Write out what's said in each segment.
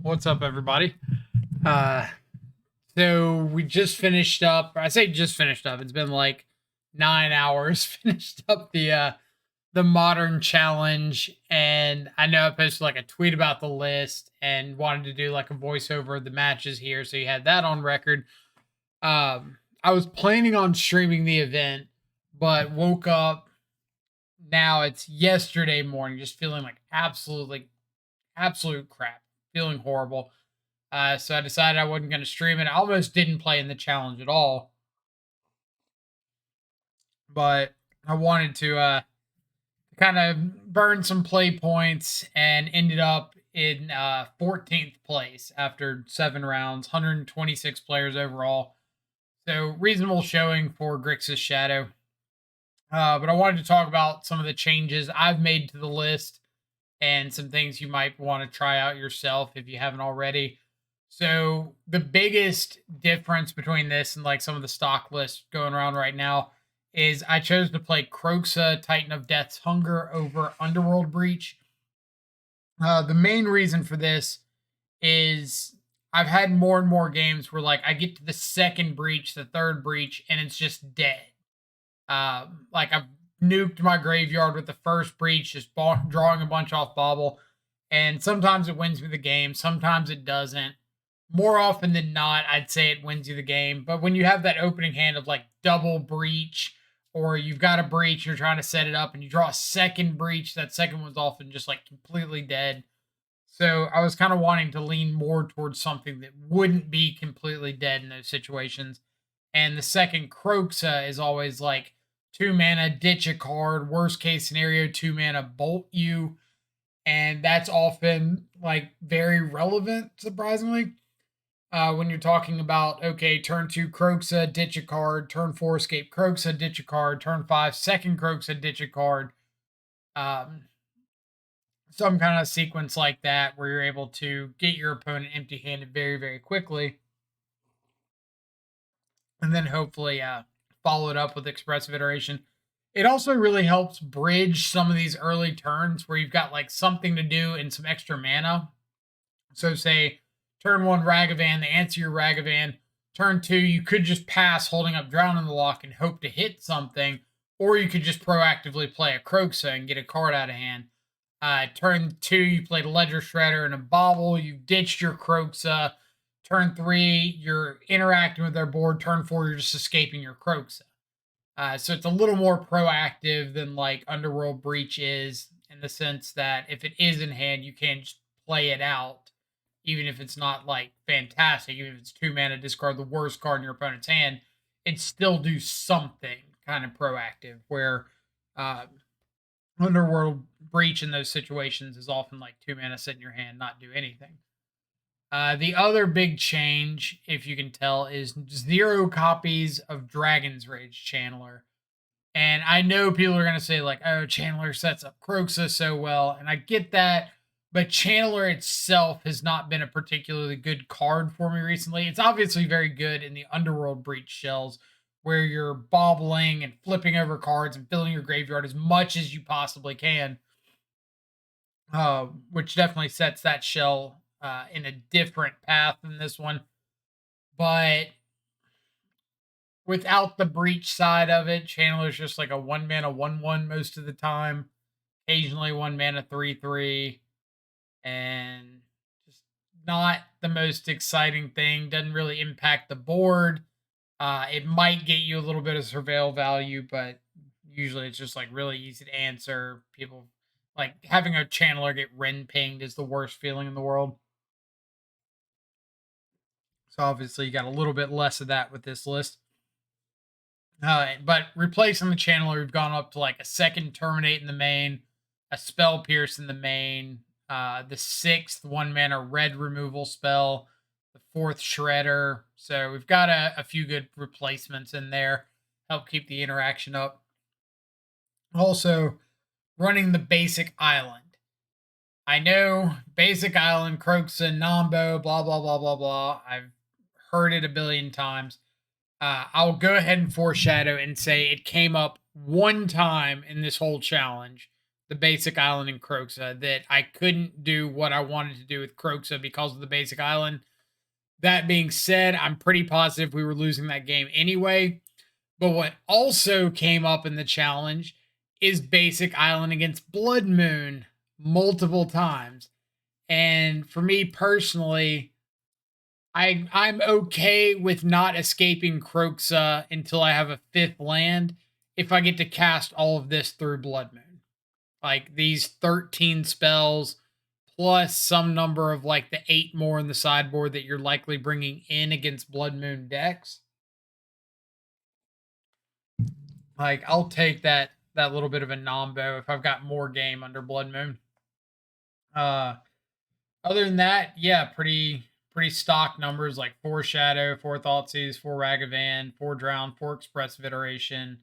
What's up, everybody? Uh, so we just finished up. I say just finished up. It's been like 9 hours. Finished up the modern challenge, and I know I posted like a tweet about the list and wanted to do like a voiceover of the matches here, so you had that on record. I was planning on streaming the event, but woke up. Now it's yesterday morning, just feeling like absolute crap, feeling horrible. So I decided I wasn't going to stream it. I almost didn't play in the challenge at all, but I wanted to kind of burn some play points and ended up in 14th place after 7 rounds, 126 players overall. So reasonable showing for Grixis Shadow. But I wanted to talk about some of the changes I've made to the list and some things you might want to try out yourself if you haven't already. So the biggest difference between this and like some of the stock lists going around right now is I chose to play Kroxa, Titan of Death's Hunger over Underworld Breach. The main reason for this is I've had more and more games where like I get to the second breach, the third breach, and it's just dead. Like I've nuked my graveyard with the first breach, just drawing a bunch off bobble, and sometimes it wins me the game, sometimes it doesn't. More often than not, I'd say it wins you the game. But when you have that opening hand of like double breach, or you've got a breach, you're trying to set it up, and you draw a second breach, that second one's often just like completely dead. So I was kind of wanting to lean more towards something that wouldn't be completely dead in those situations. And the second Kroxa is always like 2 mana, ditch a card, worst case scenario, 2 mana, bolt you. And that's often like very relevant, surprisingly. When you're talking about, okay, turn 2 Kroxa, ditch a card, turn 4 escape Kroxa, ditch a card, turn 5 second Kroxa, ditch a card. Some kind of sequence like that where you're able to get your opponent empty handed very, very quickly. And then hopefully follow it up with expressive iteration. It also really helps bridge some of these early turns where you've got like something to do and some extra mana. So say turn 1 Ragavan, they answer your Ragavan. Turn 2, you could just pass holding up Drown in the Lock and hope to hit something, or you could just proactively play a Kroxa and get a card out of hand. Turn 2, you played a Ledger Shredder and a Bobble. You ditched your Kroxa. Turn 3, you're interacting with their board. Turn 4, you're just escaping your Kroxa. So it's a little more proactive than like Underworld Breach is, in the sense that if it is in hand, you can just play it out, even if it's not like fantastic. Even if it's 2 mana, discard the worst card in your opponent's hand, it still do something kind of proactive. Where Underworld Breach in those situations is often like 2 mana, sit in your hand, not do anything. The other big change, if you can tell, is 0 copies of Dragon's Rage Channeler. And I know people are going to say, like, oh, Channeler sets up Kroxa so well. And I get that. But Channeler itself has not been a particularly good card for me recently. It's obviously very good in the Underworld Breach shells, where you're bobbling and flipping over cards and filling your graveyard as much as you possibly can. Which definitely sets that shell in a different path than this one. But without the breach side of it, Channeler's just like a 1 mana 1/1 most of the time. Occasionally 1 mana 3/3. And just not the most exciting thing. Doesn't really impact the board. It might get you a little bit of surveil value, but usually it's just like really easy to answer. People like having a Channeler get Ren pinged is the worst feeling in the world. So obviously you got a little bit less of that with this list. But replacing the Channeler, we've gone up to like a second Terminate in the main, a Spell Pierce in the main, the 6th 1 mana red removal spell, the 4th Shredder. So we've got a few good replacements in there, help keep the interaction up. Also, running the basic island. I know basic island, Kroxa, Nombo, blah, blah, blah, blah, blah. I've heard it a billion times. I'll go ahead and foreshadow and say it came up one time in this whole challenge. the basic island in Croxa, that I couldn't do what I wanted to do with Croxa because of the basic island. That being said, I'm pretty positive we were losing that game anyway. But what also came up in the challenge is basic island against Blood Moon multiple times. And for me personally, I'm okay with not escaping Croxa until I have a fifth land if I get to cast all of this through Blood Moon. Like these 13 spells plus some number of like the 8 more in the sideboard that you're likely bringing in against Blood Moon decks. Like I'll take that little bit of a nombo if I've got more game under Blood Moon. Other than that, yeah, pretty stock numbers like 4 Shadow, 4 Thoughtseize, 4 Ragavan, 4 Drown, 4 Expressive Iteration.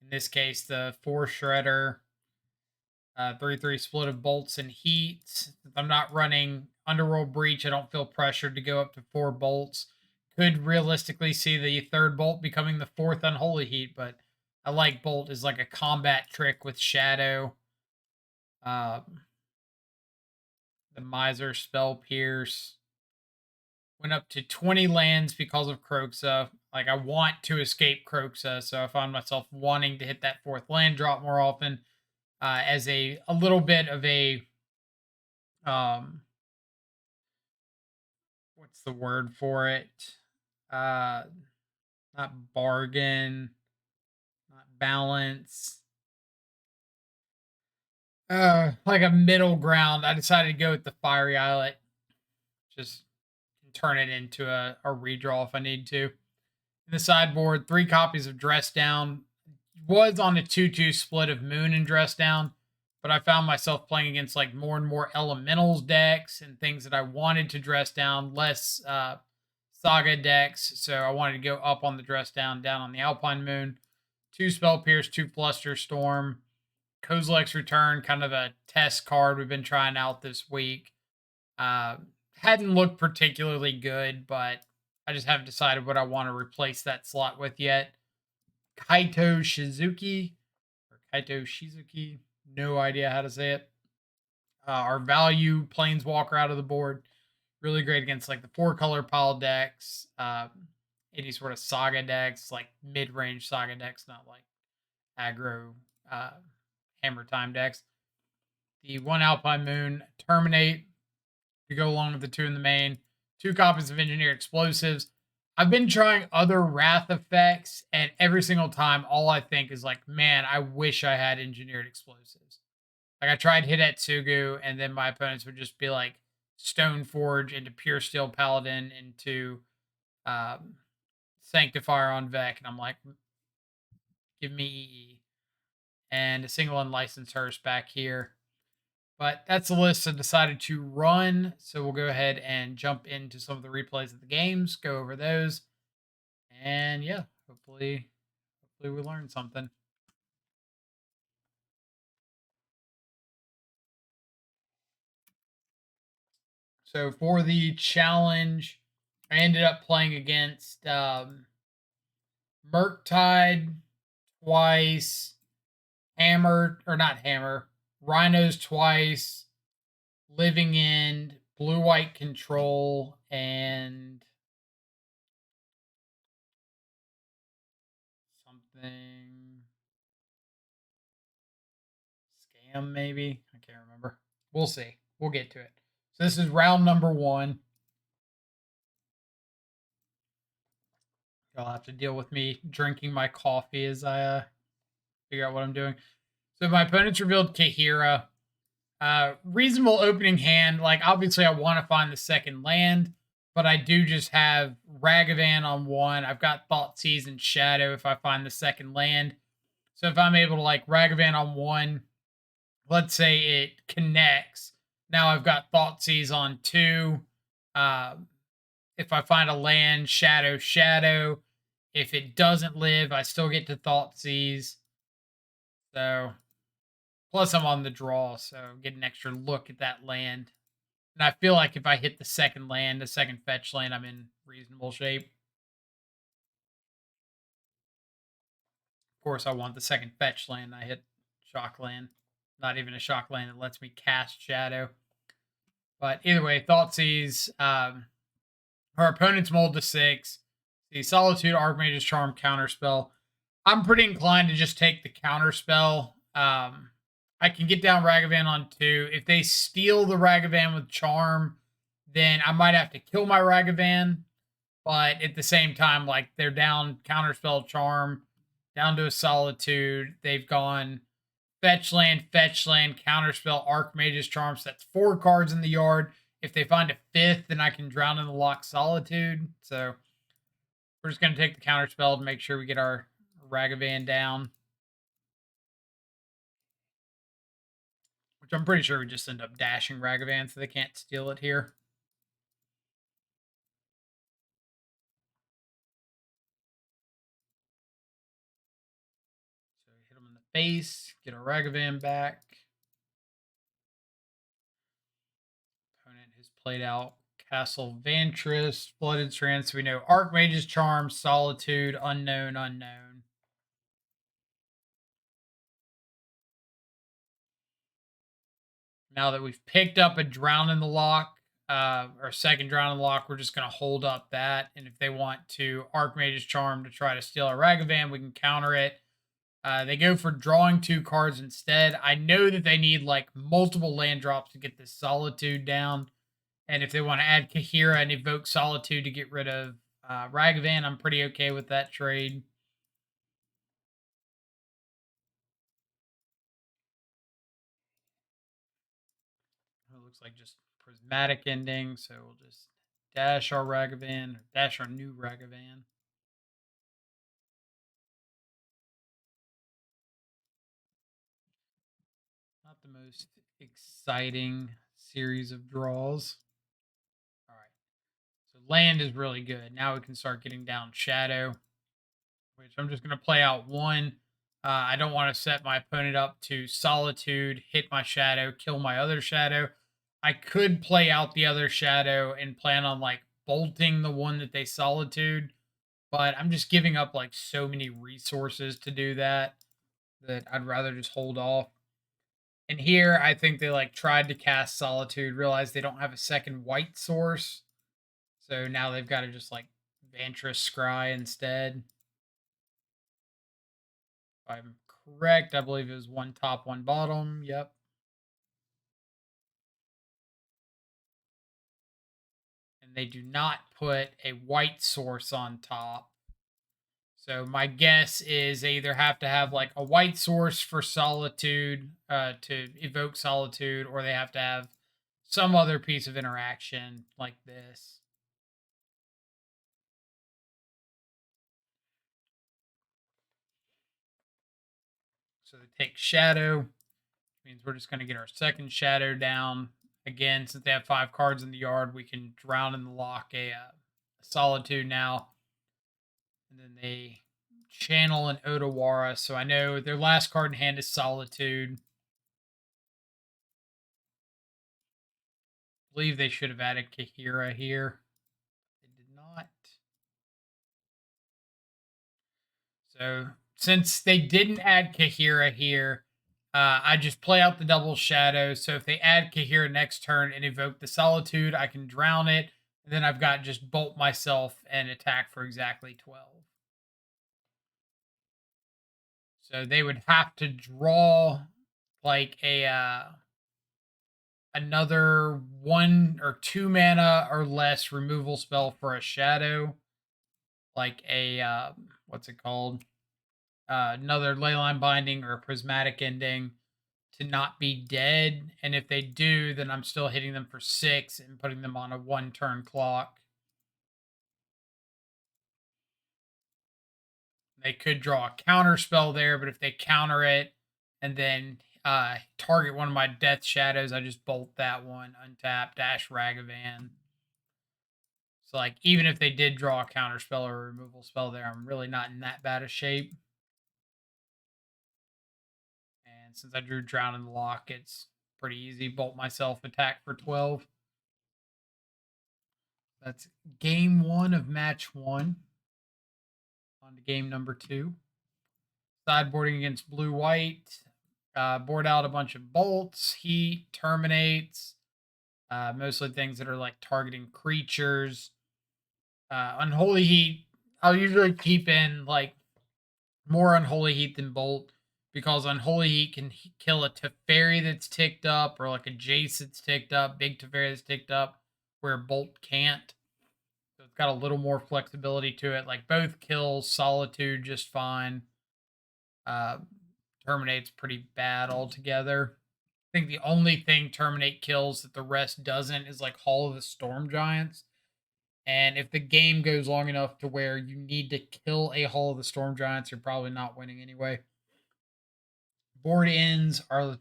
In this case, the 4 Shredder, 3/3 split of bolts and heat. If I'm not running Underworld Breach, I don't feel pressured to go up to 4 bolts. Could realistically see the third bolt becoming the fourth Unholy Heat, but I like bolt as like a combat trick with Shadow. The Miser, Spell Pierce. Went up to 20 lands because of Croxa. Like I want to escape Croxa, so I found myself wanting to hit that fourth land drop more often. As a little bit of a what's the word for it? Uh Not bargain, not balance. Like a middle ground. I decided to go with the Fiery Islet. Just turn it into a redraw if I need to. In the sideboard, 3 copies of Dress Down. Was on a 2/2 split of Moon and Dress Down, but I found myself playing against like more and more elementals decks and things that I wanted to dress down, less saga decks. So I wanted to go up on the Dress Down, down on the Alpine Moon. 2 Spell Pierce, 2 Fluster Storm. Kozilek's Return, kind of a test card we've been trying out this week. Hadn't looked particularly good, but I just haven't decided what I want to replace that slot with yet. Kaito Shizuki or Kaito Shizuki, no idea how to say it. Our value Planeswalker out of the board, really great against like the 4-color pile decks, any sort of saga decks, like mid-range saga decks, not like aggro hammer time decks. The 1 Alpine Moon, Terminate to go along with the 2 in the main. 2 copies of Engineered Explosives. I've been trying other Wrath effects, and every single time, all I think is like, man, I wish I had Engineered Explosives. Like I tried Hidetsugu, and then my opponents would just be like Stoneforge into Pure Steel Paladin into Sanctifier on Vec, and I'm like, give me EE. And a single unlicensed hearse back here. But that's the list I decided to run. So we'll go ahead and jump into some of the replays of the games, go over those. And yeah, hopefully we learn something. So for the challenge, I ended up playing against mURktide twice, Hammer, or not Hammer, Rhinos twice, Living End, Blue White Control, and something Scam, maybe. I can't remember. We'll see. We'll get to it. So this is round number 1. You'll have to deal with me drinking my coffee as I figure out what I'm doing. So my opponent's revealed Kahira. Reasonable opening hand. Like, obviously, I want to find the second land, but I do just have Ragavan on 1. I've got Thoughtseize and Shadow if I find the second land. So if I'm able to, like, Ragavan on 1, let's say it connects. Now I've got Thoughtseize on 2. If I find a land, Shadow, Shadow. If it doesn't live, I still get to Thoughtseize. So, plus I'm on the draw, so get an extra look at that land. And I feel like if I hit the second land, the second fetch land, I'm in reasonable shape. Of course, I want the second fetch land. I hit shock land. Not even a shock land that lets me cast Shadow. But either way, Thoughtseize. Our opponent's mold to 6. The Solitude, Archmage's Charm, Counterspell. I'm pretty inclined to just take the Counterspell. I can get down Ragavan on 2. If they steal the Ragavan with Charm, then I might have to kill my Ragavan. But at the same time, like, they're down Counterspell, Charm, down to a Solitude. They've gone fetch land, Counterspell, Archmage's Charm. So that's 4 cards in the yard. If they find a 5th, then I can drown in the lock Solitude. So we're just going to take the Counterspell to make sure we get our Ragavan down. Which I'm pretty sure we just end up dashing Ragavan so they can't steal it here. So hit him in the face, get our Ragavan back. Opponent has played out Castle Vantress, Flooded Strand. So we know Archmage's Charm, Solitude, Unknown. Now that we've picked up a Drown in the Lock, or second Drown in the Lock, we're just going to hold up that. And if they want to Archmage's Charm to try to steal our Ragavan, we can counter it. They go for drawing 2 cards instead. I know that they need like multiple land drops to get this Solitude down. And if they want to add Kahira and evoke Solitude to get rid of Ragavan, I'm pretty okay with that trade. It looks like just Prismatic Ending, so we'll just dash our Ragavan, or dash our new Ragavan. Not the most exciting series of draws. All right. So land is really good. Now we can start getting down Shadow, which I'm just going to play out 1. I don't want to set my opponent up to Solitude, hit my Shadow, kill my other Shadow. I could play out the other Shadow and plan on like bolting the one that they Solitude, but I'm just giving up like so many resources to do that I'd rather just hold off. And here, I think they like tried to cast Solitude, realized they don't have a second white source, so now they've got to just like Vantress Scry instead. If I'm correct, I believe it was 1 top, 1 bottom. Yep. And they do not put a white source on top. So my guess is they either have to have like a white source for Solitude to evoke Solitude, or they have to have some other piece of interaction like this. So they take Shadow, which means we're just going to get our second Shadow down. Again, since they have 5 cards in the yard, we can drown in the lock a Solitude now. And then they channel an Odawara. So I know their last card in hand is Solitude. I believe they should have added Kahira here. They did not. So since they didn't add Kahira here, I just play out the double Shadow. So if they add Kahira next turn and evoke the Solitude, I can drown it. And then I've got just bolt myself and attack for exactly 12. So they would have to draw like a another 1 or 2 mana or less removal spell for a Shadow, like a what's it called? Another Leyline Binding or a Prismatic Ending to not be dead. And if they do, then I'm still hitting them for 6 and putting them on a 1-turn clock. They could draw a counter spell there, but if they counter it and then target one of my Death Shadows, I just bolt that one, untap, dash Ragavan. So, like, even if they did draw a counter spell or a removal spell there, I'm really not in that bad a shape. And since I drew Drown in the Lock, it's pretty easy. Bolt myself, attack for 12. That's game 1 of match 1. On to game number 2. Sideboarding against blue-white. Board out a bunch of bolts, heat, terminates, mostly things that are like targeting creatures. Unholy heat, I'll usually keep in like more unholy heat than bolt because unholy heat can kill a Teferi that's ticked up or like a Jace that's ticked up, big Teferi that's ticked up, where bolt can't. So it's got a little more flexibility to it. Like both kills Solitude just fine. Uh, Terminate's pretty bad altogether. I think the only thing Terminate kills that the rest doesn't is like Hall of the Storm Giants. And if the game goes long enough to where you need to kill a Hall of the Storm Giants, you're probably not winning anyway. Board ends are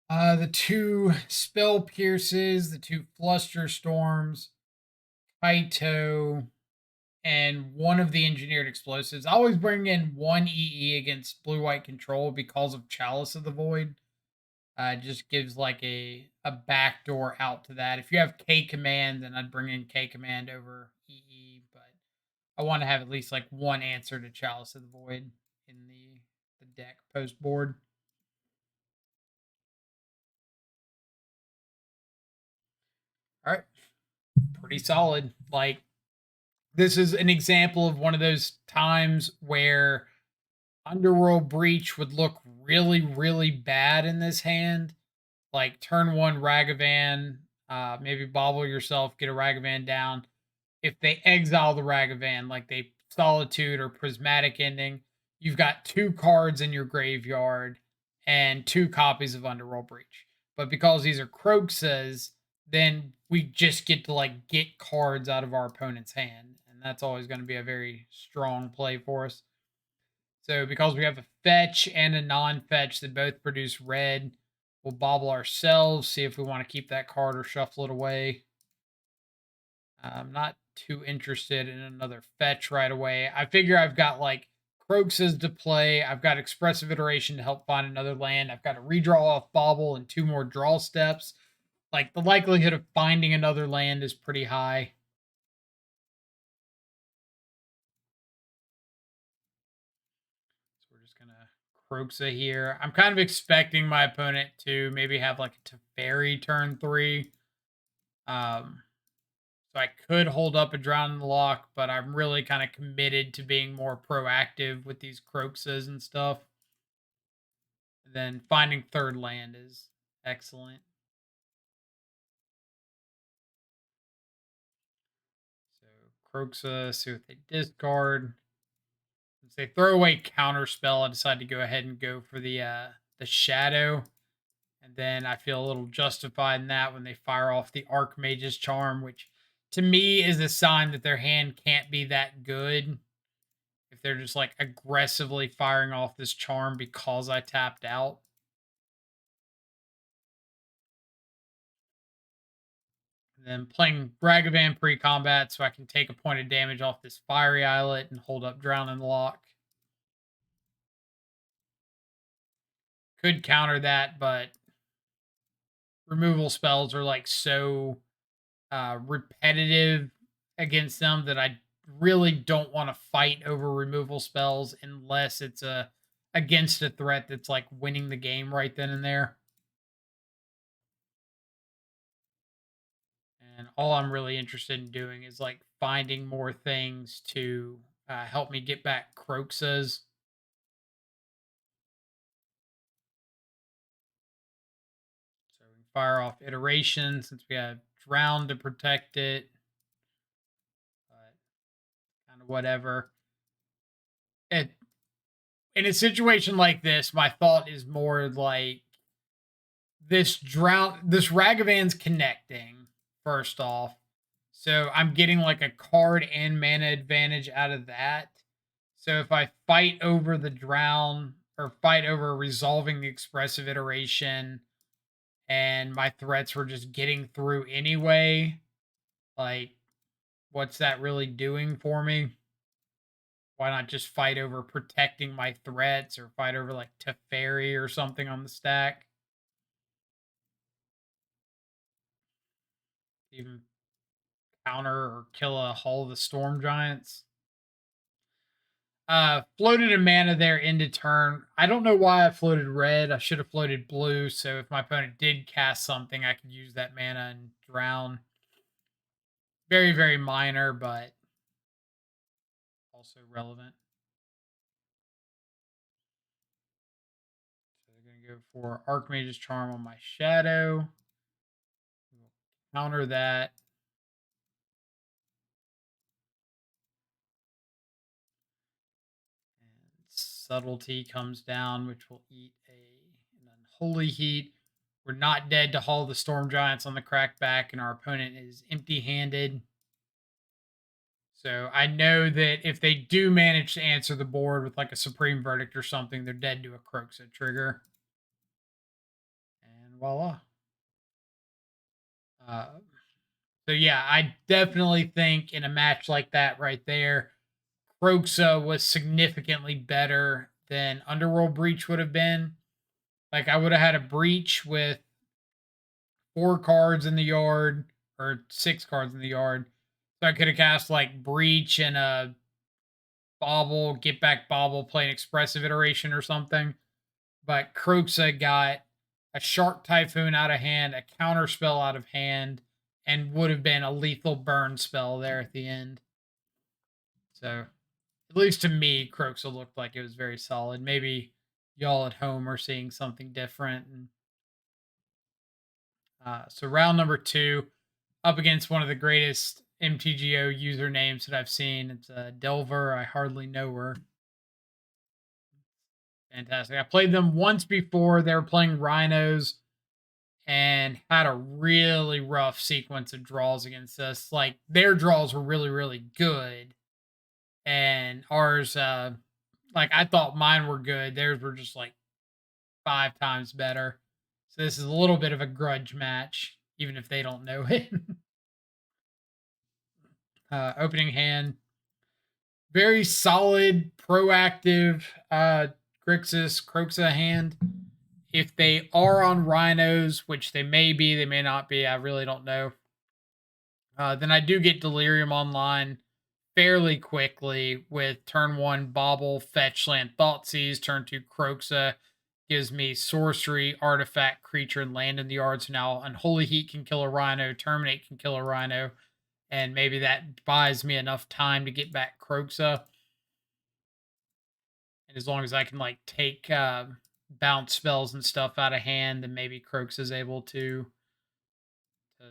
the two Spell Pierces, the two Fluster Storms, Kaito, and one of the Engineered Explosives. I always bring in one EE against Blue White Control because of Chalice of the Void. Just gives like a backdoor out to that. If you have K Command, then I'd bring in K Command over EE, but I want to have at least like one answer to Chalice of the Void in the deck post board. All right, pretty solid. Like this is an example of one of those times where Underworld Breach would look really, really bad in this hand. Like turn one Ragavan, maybe bobble yourself, get a Ragavan down. If they exile the Ragavan, like they Solitude or Prismatic Ending, you've got two cards in your graveyard and two copies of Underworld Breach. But because these are Croxas, then we just get to like get cards out of our opponent's hand. And that's always going to be a very strong play for us. So because we have a fetch and a non-fetch that both produce red, we'll bobble ourselves, see if we want to keep that card or shuffle it away. I'm not too interested in another fetch right away. I figure I've got like Croxas to play. I've got Expressive Iteration to help find another land. I've got a redraw off Bobble and two more draw steps. Like the likelihood of finding another land is pretty high. So we're just gonna Croxa here. I'm kind of expecting my opponent to maybe have like a Teferi turn 3. So I could hold up a Drown in the Loch, but I'm really kind of committed to being more proactive with these Croxas and stuff. Then finding third land is excellent. So Croxa, see what they discard. Since they throw away Counterspell, I decide to go ahead and go for the Shadow. And then I feel a little justified in that when they fire off the Archmage's Charm, which to me is a sign that their hand can't be that good. If they're just like aggressively firing off this charm because I tapped out. And then playing Ragavan pre-combat so I can take a point of damage off this Fiery Islet and hold up Drown in the Loch. Could counter that, but removal spells are like so repetitive against them that I really don't want to fight over removal spells unless it's against a threat that's like winning the game right then and there. And all I'm really interested in doing is like finding more things to help me get back Croxas. So we can fire off Iteration since we have Drown to protect it. But kind of whatever. It, in a situation like this, my thought is more like this Ragavan's connecting, first off. So I'm getting like a card and mana advantage out of that. So if I fight over the Drown or fight over resolving the Expressive Iteration and my threats were just getting through anyway, like what's that really doing for me? Why not just fight over protecting my threats or fight over like Teferi or something on the stack? Even counter or kill a Hall of the Storm Giants. Floated a mana there into turn. I don't know why I floated red. I should have floated blue. So if my opponent did cast something, I could use that mana and drown. Very, very minor, but also relevant. So they're going to go for Archmage's Charm on my Shadow. We'll counter that. And Subtlety comes down, which will eat an Unholy Heat. We're not dead to haul the Storm Giants on the crackback, and our opponent is empty-handed. So I know that if they do manage to answer the board with like a Supreme Verdict or something, they're dead to a Kroxa trigger. And voila. Uh, so yeah, I definitely think in a match like that right there, Kroxa was significantly better than Underworld Breach would have been. Like I would have had a Breach with 4 cards in the yard or 6 cards in the yard. So I could have cast like Breach and a Bobble, Get Back Bobble, play an Expressive Iteration or something. But Kroxa got a Shark Typhoon out of hand, a counter spell out of hand, and would have been a lethal burn spell there at the end. So, at least to me, Kroxa looked like it was very solid. Maybe y'all at home are seeing something different. And, so, round number 2, up against one of the greatest MTGO usernames that I've seen. It's Delver. I hardly know her. Fantastic. I played them once before. They were playing Rhinos and had a really rough sequence of draws against us. Like their draws were really, really good. And ours, like I thought mine were good. Theirs were just like 5 times better. So this is a little bit of a grudge match, even if they don't know it. Opening hand. Very solid, proactive Grixis Kroxa hand. If they are on Rhinos, which they may be, they may not be, I really don't know. Then I do get Delirium online fairly quickly with turn 1 Bobble, Fetch Land, Thoughtseize. Turn 2 Kroxa gives me sorcery, artifact, creature, and land in the yard. So now Unholy Heat can kill a Rhino, Terminate can kill a Rhino, and maybe that buys me enough time to get back Kroxa. And as long as I can like take bounce spells and stuff out of hand, then maybe Kroxa is able to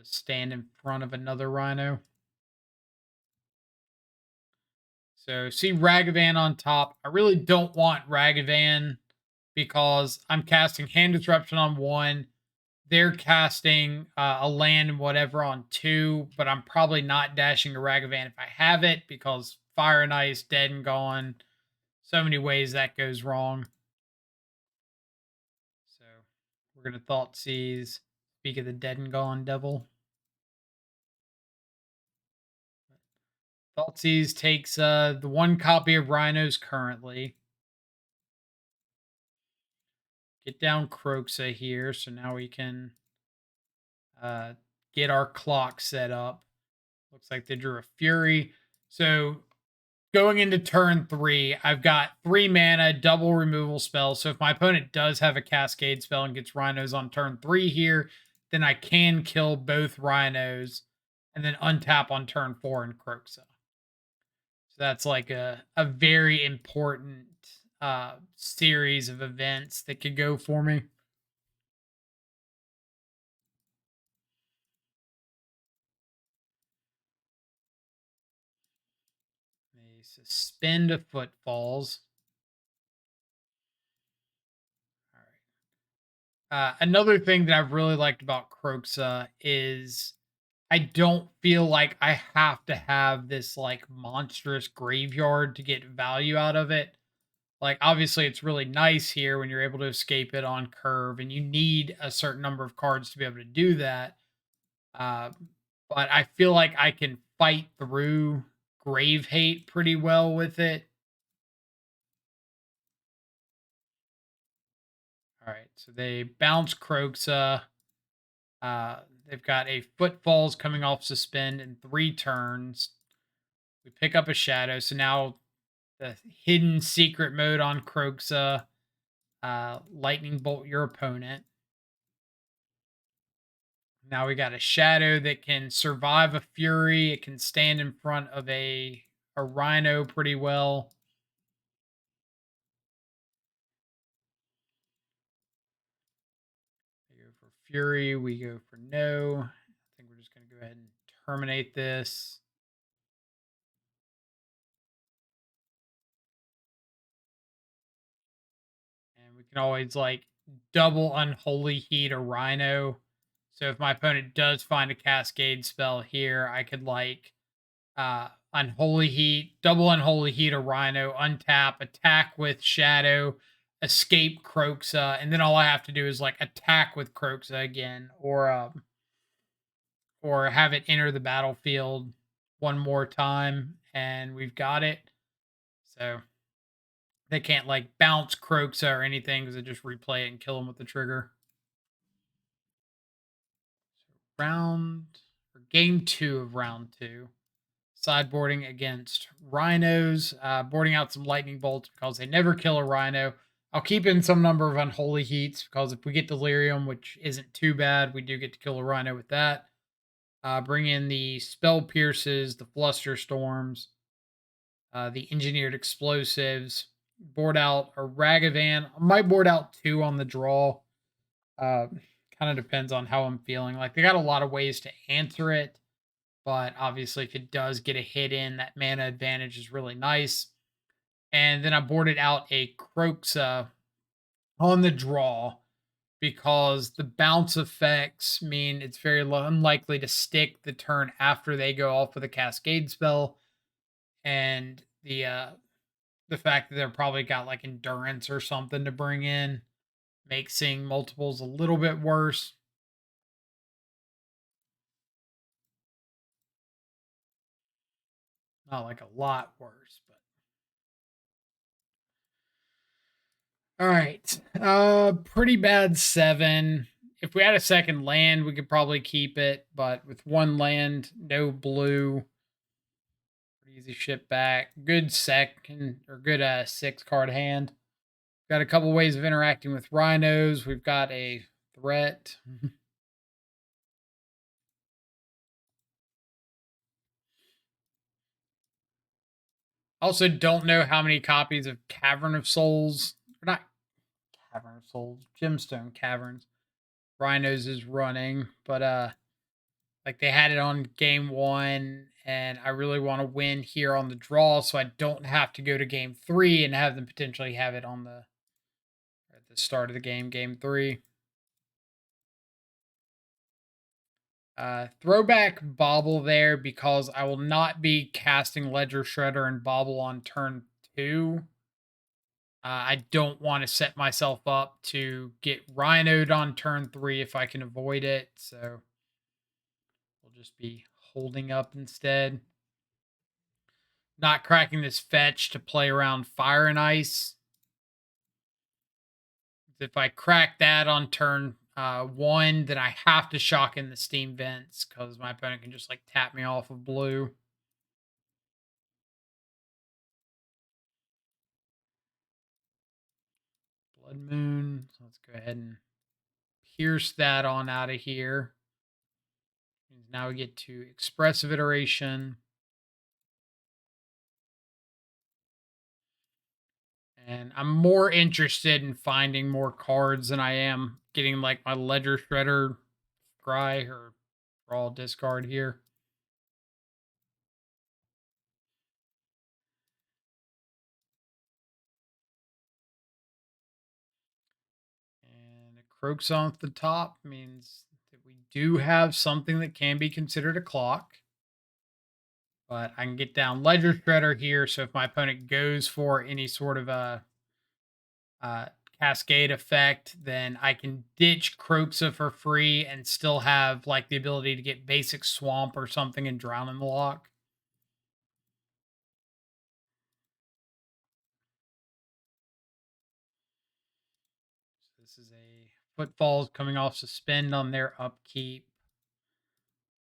stand in front of another Rhino. So see Ragavan on top. I really don't want Ragavan because I'm casting Hand Disruption on 1. They're casting a land and whatever on 2, but I'm probably not dashing a Ragavan if I have it because Fire and Ice, dead and gone. So many ways that goes wrong. So we're going to Thoughtseize, speak of the dead and gone devil. Thoughtseize takes the 1 copy of Rhinos currently. Get down Kroxa here, so now we can get our clock set up. Looks like they drew a Fury. So going into turn 3, I've got 3 mana, double removal spell. So if my opponent does have a Cascade spell and gets Rhinos on turn 3 here, then I can kill both Rhinos and then untap on turn 4 in Kroxa. So that's like a very important series of events that could go for me. They suspend a Footfalls. All right. Another thing that I've really liked about Kroxa is I don't feel like I have to have this like monstrous graveyard to get value out of it. Like obviously it's really nice here when you're able to escape it on curve and you need a certain number of cards to be able to do that. Uh, but I feel like I can fight through Grave Hate pretty well with it. All right, so they bounce Kroxa. They've got a Footfalls coming off suspend in 3 turns. We pick up a Shadow, so now the hidden secret mode on Kroxa. Lightning bolt your opponent. Now we got a Shadow that can survive a Fury. It can stand in front of a Rhino pretty well. We go for Fury. We go for no. I think we're just going to go ahead and terminate this. And we can always like double Unholy Heat a Rhino. So if my opponent does find a Cascade spell here, I could like Unholy Heat, double Unholy Heat a Rhino, untap, attack with Shadow, escape Kroxa, and then all I have to do is like attack with Kroxa again, or have it enter the battlefield one more time, and we've got it. So they can't like bounce Kroxa or anything because they just replay it and kill them with the trigger. So round or game 2 of round 2. Sideboarding against Rhinos, boarding out some lightning bolts because they never kill a Rhino. I'll keep in some number of Unholy Heats because if we get Delirium, which isn't too bad, we do get to kill a Rhino with that. Bring in the Spell Pierces, the Fluster Storms, the Engineered Explosives. Board out a Ragavan. I might board out 2 on the draw. Kind of depends on how I'm feeling. Like they got a lot of ways to answer it. But obviously, if it does get a hit in, that mana advantage is really nice. And then I boarded out a Kroxa on the draw because the bounce effects mean it's very unlikely to stick the turn after they go off with a Cascade spell. And the fact that they're probably got like Endurance or something to bring in makes seeing multiples a little bit worse. Not like a lot worse, but all right. Pretty bad 7. If we had a second land, we could probably keep it, but with one land, no blue. Pretty easy ship back. Good second or good 6-card hand. Got a couple ways of interacting with Rhinos. We've got a threat. Also, don't know how many copies of Cavern of Souls, or not Cavern of Souls, Gemstone Caverns, Rhinos is running, but like they had it on game 1, and I really want to win here on the draw, so I don't have to go to game 3 and have them potentially have it on the at the start of the game 3. Throwback Bobble there because I will not be casting Ledger Shredder and Bobble on turn 2. I don't want to set myself up to get Rhinoed on turn 3 if I can avoid it, so we'll just be holding up instead. Not cracking this fetch to play around Fire and Ice. If I crack that on turn 1, then I have to shock in the Steam Vents because my opponent can just like tap me off of blue. Blood Moon. So let's go ahead and pierce that on out of here. Now we get to Expressive Iteration. And I'm more interested in finding more cards than I am getting like my Ledger Shredder Scry or draw discard here. And a Kroxa at the top means that we do have something that can be considered a clock. But I can get down Ledger Shredder here, so if my opponent goes for any sort of a Cascade effect, then I can ditch Kroxa for free and still have like the ability to get basic Swamp or something and drown in the lock. So this is a Footfalls coming off Suspend on their upkeep.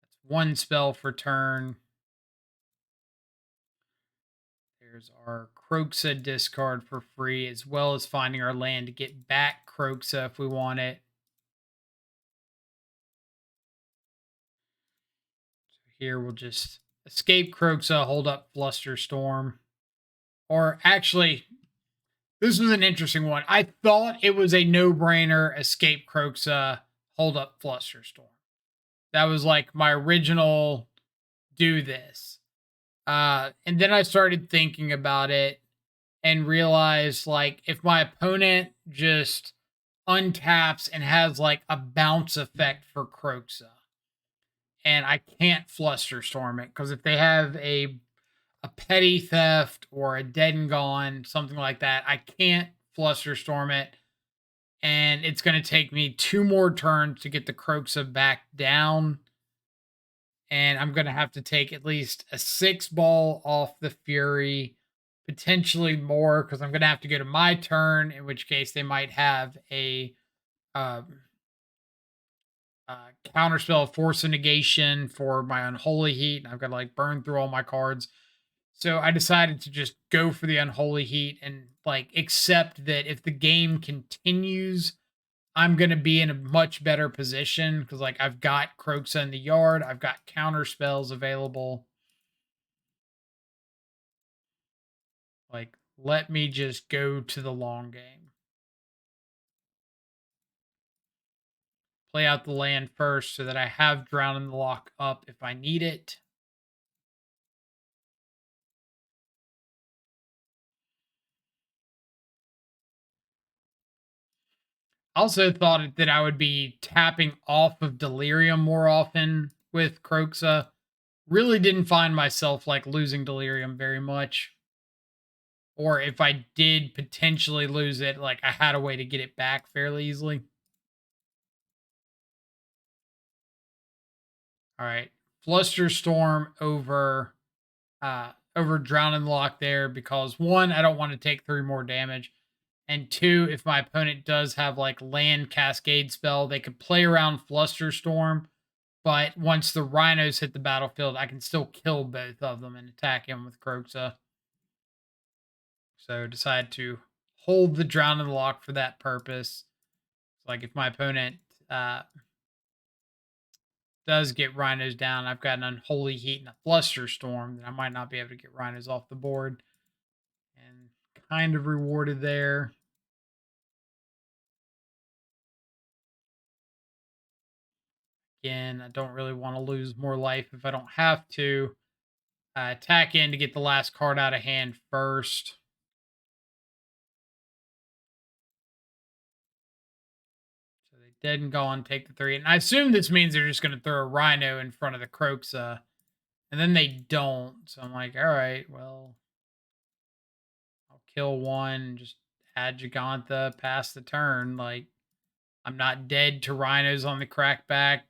That's 1 spell for turn. There's our Croxa discard for free, as well as finding our land to get back Croxa if we want it. So here we'll just escape Croxa, hold up Flusterstorm. Or actually, this was an interesting one. I thought it was a no-brainer, escape Croxa, hold up Flusterstorm. That was like my original do this. And then I started thinking about it and realized, like, if my opponent just untaps and has like a bounce effect for Croxa, and I can't Flusterstorm it, because if they have a petty theft or a dead and gone, something like that, I can't Flusterstorm it. And it's going to take me 2 more turns to get the Croxa back down. And I'm going to have to take at least a 6 ball off the Fury, potentially more, because I'm going to have to go to my turn, in which case they might have a um, counterspell of Force of Negation for my Unholy Heat. And I've got to like burn through all my cards. So I decided to just go for the Unholy Heat and like accept that if the game continues, I'm going to be in a much better position, because like I've got Croxa in the yard, I've got counter spells available. Like, let me just go to the long game. Play out the land first so that I have Drown in the Lock up if I need it. Also thought that I would be tapping off of Delirium more often with Croxa. Really didn't find myself like losing Delirium very much. Or if I did potentially lose it, like I had a way to get it back fairly easily. All right. Flusterstorm over Drown in the Lock there, because one, I don't want to take 3 more damage. And 2, if my opponent does have like land cascade spell, they could play around Flusterstorm. But once the Rhinos hit the battlefield, I can still kill both of them and attack him with Croxa. So decide to hold the Drown in the Lock for that purpose. Like if my opponent does get Rhinos down, I've got an Unholy Heat and a Flusterstorm, then I might not be able to get Rhinos off the board. And kind of rewarded there. Again, I don't really want to lose more life if I don't have to. Attack in to get the last card out of hand first. So they dead and gone, take the 3. And I assume this means they're just going to throw a Rhino in front of the Croxa. And then they don't. So I'm like, all right, well, I'll kill one, just add Gigantha, pass the turn. Like, I'm not dead to Rhinos on the crackback.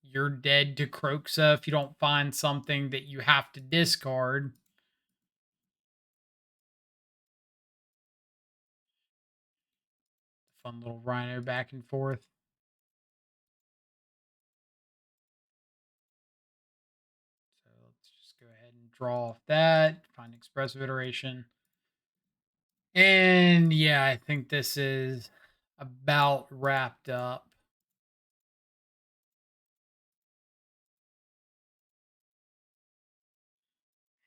You're dead to Croxa if you don't find something that you have to discard. Fun little Rhino back and forth. So let's just go ahead and draw off that. Find expressive iteration. And yeah, I think this is about wrapped up.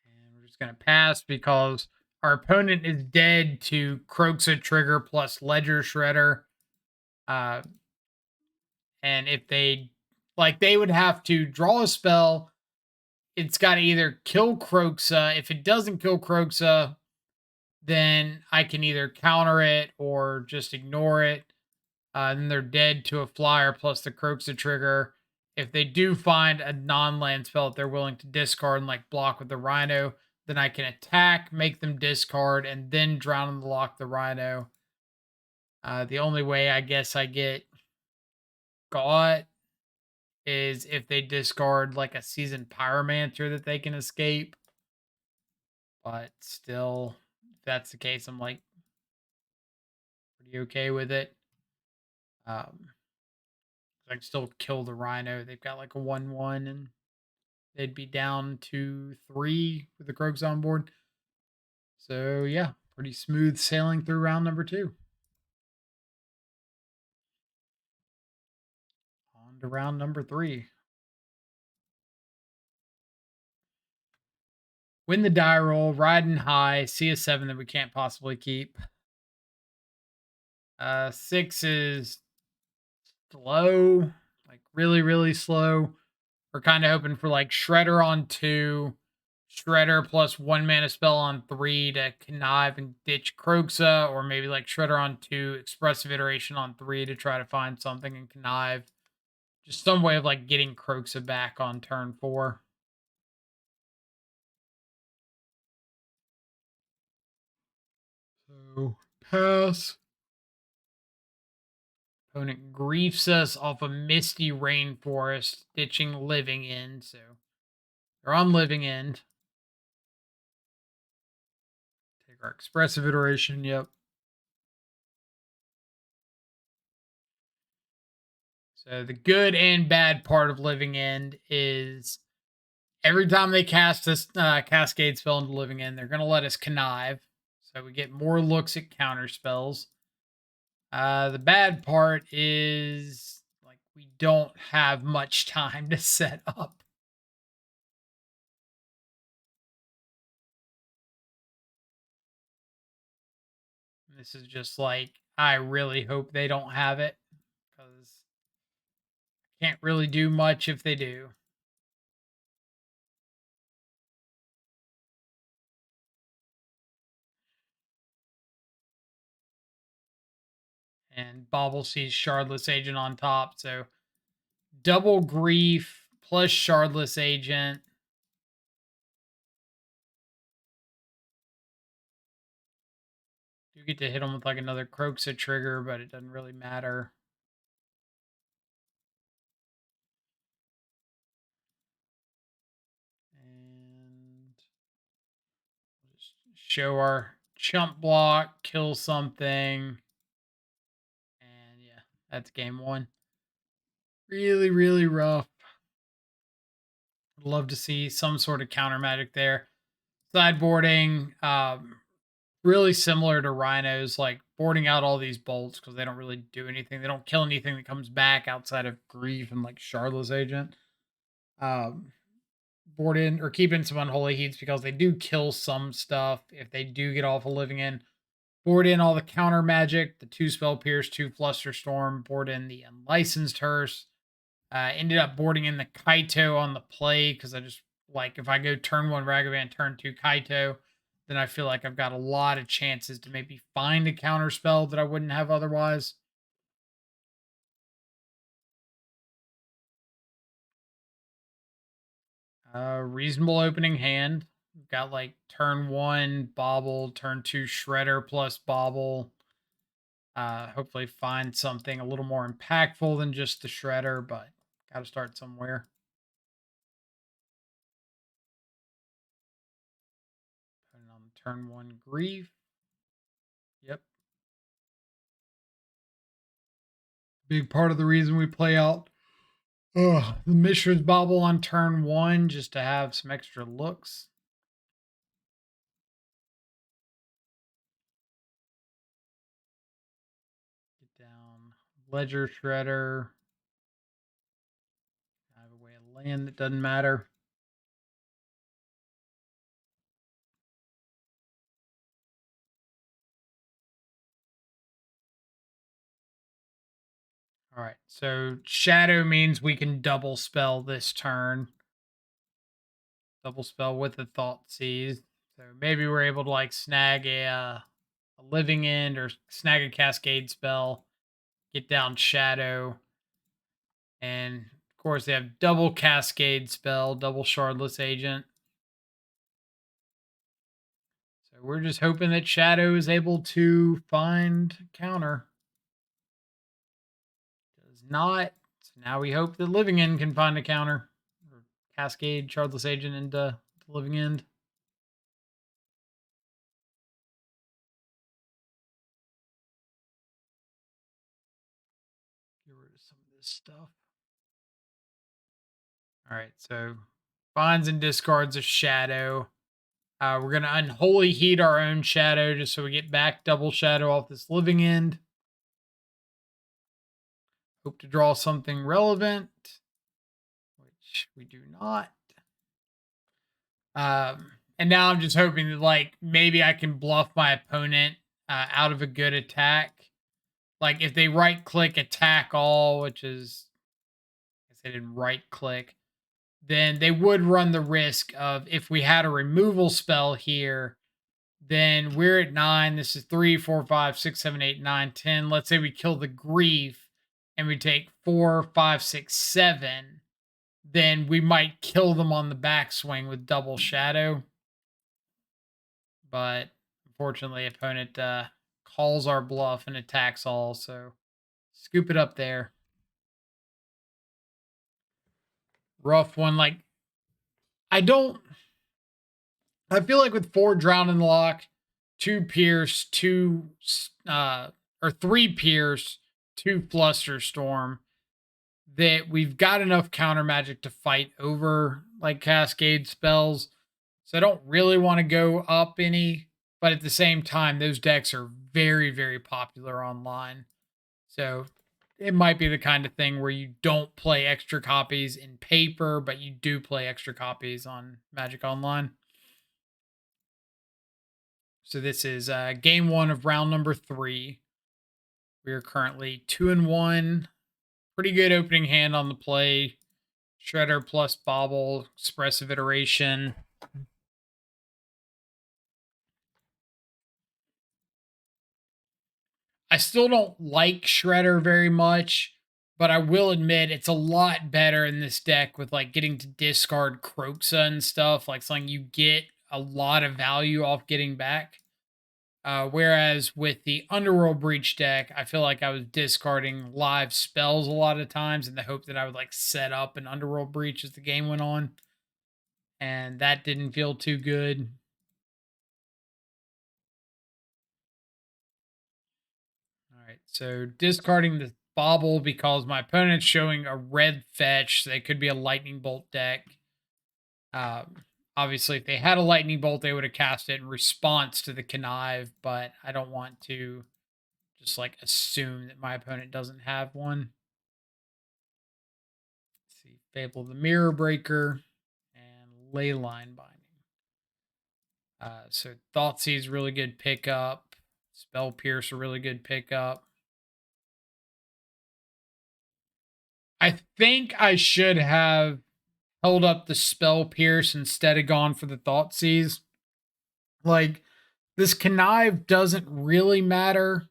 And we're just going to pass because our opponent is dead to Croxa Trigger plus Ledger Shredder. And if they, like, they would have to draw a spell. It's got to either kill Croxa. If it doesn't kill Croxa, then I can either counter it or just ignore it. Then they're dead to a flyer plus the Croxa trigger. If they do find a non-land spell that they're willing to discard and like block with the Rhino, then I can attack, make them discard, and then Drown in the Lock the Rhino. The only way I guess I get got is if they discard like a Seasoned Pyromancer that they can escape. But still, if that's the case, I'm like pretty okay with it. I can still kill the Rhino. They've got like a 1/1 and they'd be down to 3 with the Croaks on board. So yeah, pretty smooth sailing through round number 2. On to round number 3. Win the die roll, riding high, see a 7 that we can't possibly keep. 6 is slow, like really, really slow. We're kind of hoping for like Shredder on 2, Shredder plus 1 mana spell on 3 to connive and ditch Kroxa, or maybe like Shredder on 2, Expressive Iteration on 3 to try to find something and connive. Just some way of like getting Kroxa back on turn 4. So pass. Opponent griefs us off a misty rainforest, ditching Living End. So they're on Living End. Take our Expressive Iteration. Yep. So the good and bad part of Living End is every time they cast this Cascade spell into Living End, they're going to let us connive. So we get more looks at counter spells. The bad part is like we don't have much time to set up. This is just like, I really hope they don't have it because can't really do much if they do. And Bobble sees Shardless Agent on top, so double grief plus Shardless Agent. You get to hit him with like another Kroxa trigger, but it doesn't really matter. And we'll just show our chump block, kill something. And yeah, that's game 1. Really, really rough. I'd love to see some sort of counter magic there. Sideboarding, really similar to Rhinos, like boarding out all these bolts because they don't really do anything. They don't kill anything that comes back outside of grief and like Shardless Agent. Board in or keep in some Unholy Heats because they do kill some stuff if they do get off a Living In. Board in all the counter magic, the 2 Spell Pierce, 2 Flusterstorm, board in the Unlicensed Hearse. Ended up boarding in the Kaito on the play because I just like if I go turn 1 Ragavan, turn 2 Kaito, then I feel like I've got a lot of chances to maybe find a counter spell that I wouldn't have otherwise. Reasonable opening hand. We've got like turn 1 Bobble, turn 2 Shredder plus Bobble. Hopefully find something a little more impactful than just the Shredder, but got to start somewhere. Put it on turn 1 Grief. Yep. Big part of the reason we play out the Mishra's Bobble on turn 1 just to have some extra looks. Get down Ledger Shredder. I have a way of land that doesn't matter. All right, so Shadow means we can double spell this turn. Double spell with the Thought Seize. So maybe we're able to like snag a Living End or snag a Cascade spell, get down Shadow. And of course, they have double Cascade spell, double Shardless Agent. So we're just hoping that Shadow is able to find counter. Does not. So now we hope that Living End can find a counter. Or Cascade, Shardless Agent into Living End. Get rid of some of this stuff. All right, so finds and discards a Shadow. We're going to unholy heat our own shadow just so we get back double shadow off this living end. Hope to draw something relevant, which we do not. And now I'm just hoping that, like, maybe I can bluff my opponent out of a good attack. Like, if they right click attack all, which is, I guess they didn't right click, then they would run the risk of, if we had a removal spell here, then we're at 9. This is 3, 4, 5, 6, 7, 8, 9, 10. Let's say we kill the grief and we take 4, 5, 6, 7. Then we might kill them on the backswing with double shadow. But unfortunately, opponent calls our bluff and attacks all. So scoop it up there. Rough one. Like, I feel like with 4 drown in the lock, 2 pierce, 2 or 3 pierce, 2 fluster storm, that we've got enough counter magic to fight over like cascade spells. So I don't really want to go up any, but at the same time, those decks are very, very popular online. So it might be the kind of thing where you don't play extra copies in paper, but you do play extra copies on Magic Online. So this is game 1 of round number 3. We are currently 2-1. Pretty good opening hand on the play. Shredder plus Bobble, Expressive Iteration. I still don't like Shredder very much, but I will admit it's a lot better in this deck with, like, getting to discard Croxa and stuff, like something you get a lot of value off getting back. Whereas with the Underworld Breach deck, I feel like I was discarding live spells a lot of times in the hope that I would, like, set up an Underworld Breach as the game went on. And that didn't feel too good. All right, so discarding the Bobble because my opponent's showing a red fetch. So they could be a Lightning Bolt deck. Obviously, if they had a Lightning Bolt, they would have cast it in response to the Connive, but I don't want to just, like, assume that my opponent doesn't have one. Let's see, Fable the Mirror Breaker and Leyline Binding. So Thoughtseize really good pickup. Spell Pierce a really good pickup. I think I should have held up the Spell Pierce instead of gone for the Thoughtseize. Like, this Connive doesn't really matter,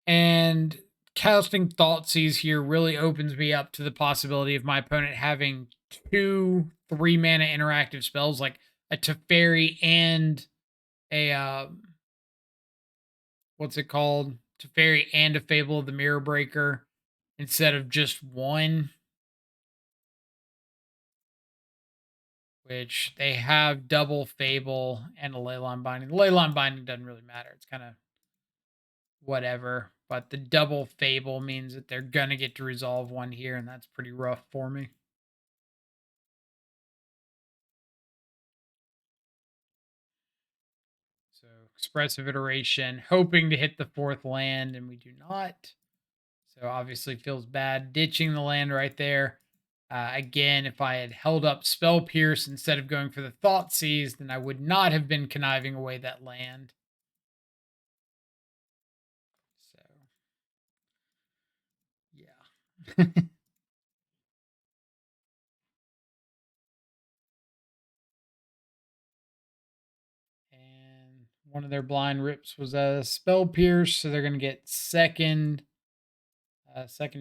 and casting Thoughtseize here really opens me up to the possibility of my opponent having 2 3-mana interactive spells, like a Teferi and a what's it called? Teferi and a Fable of the Mirror Breaker instead of just one. Which they have double Fable and a Leyline Binding. The Leyline Binding doesn't really matter. It's kind of whatever. But the double Fable means that they're going to get to resolve one here, and that's pretty rough for me. So Expressive Iteration, hoping to hit the 4th land, and we do not. So obviously feels bad ditching the land right there. Again, if I had held up Spell Pierce instead of going for the Thoughtseize, then I would not have been conniving away that land. So, yeah. And one of their blind rips was a Spell Pierce, so they're going to get second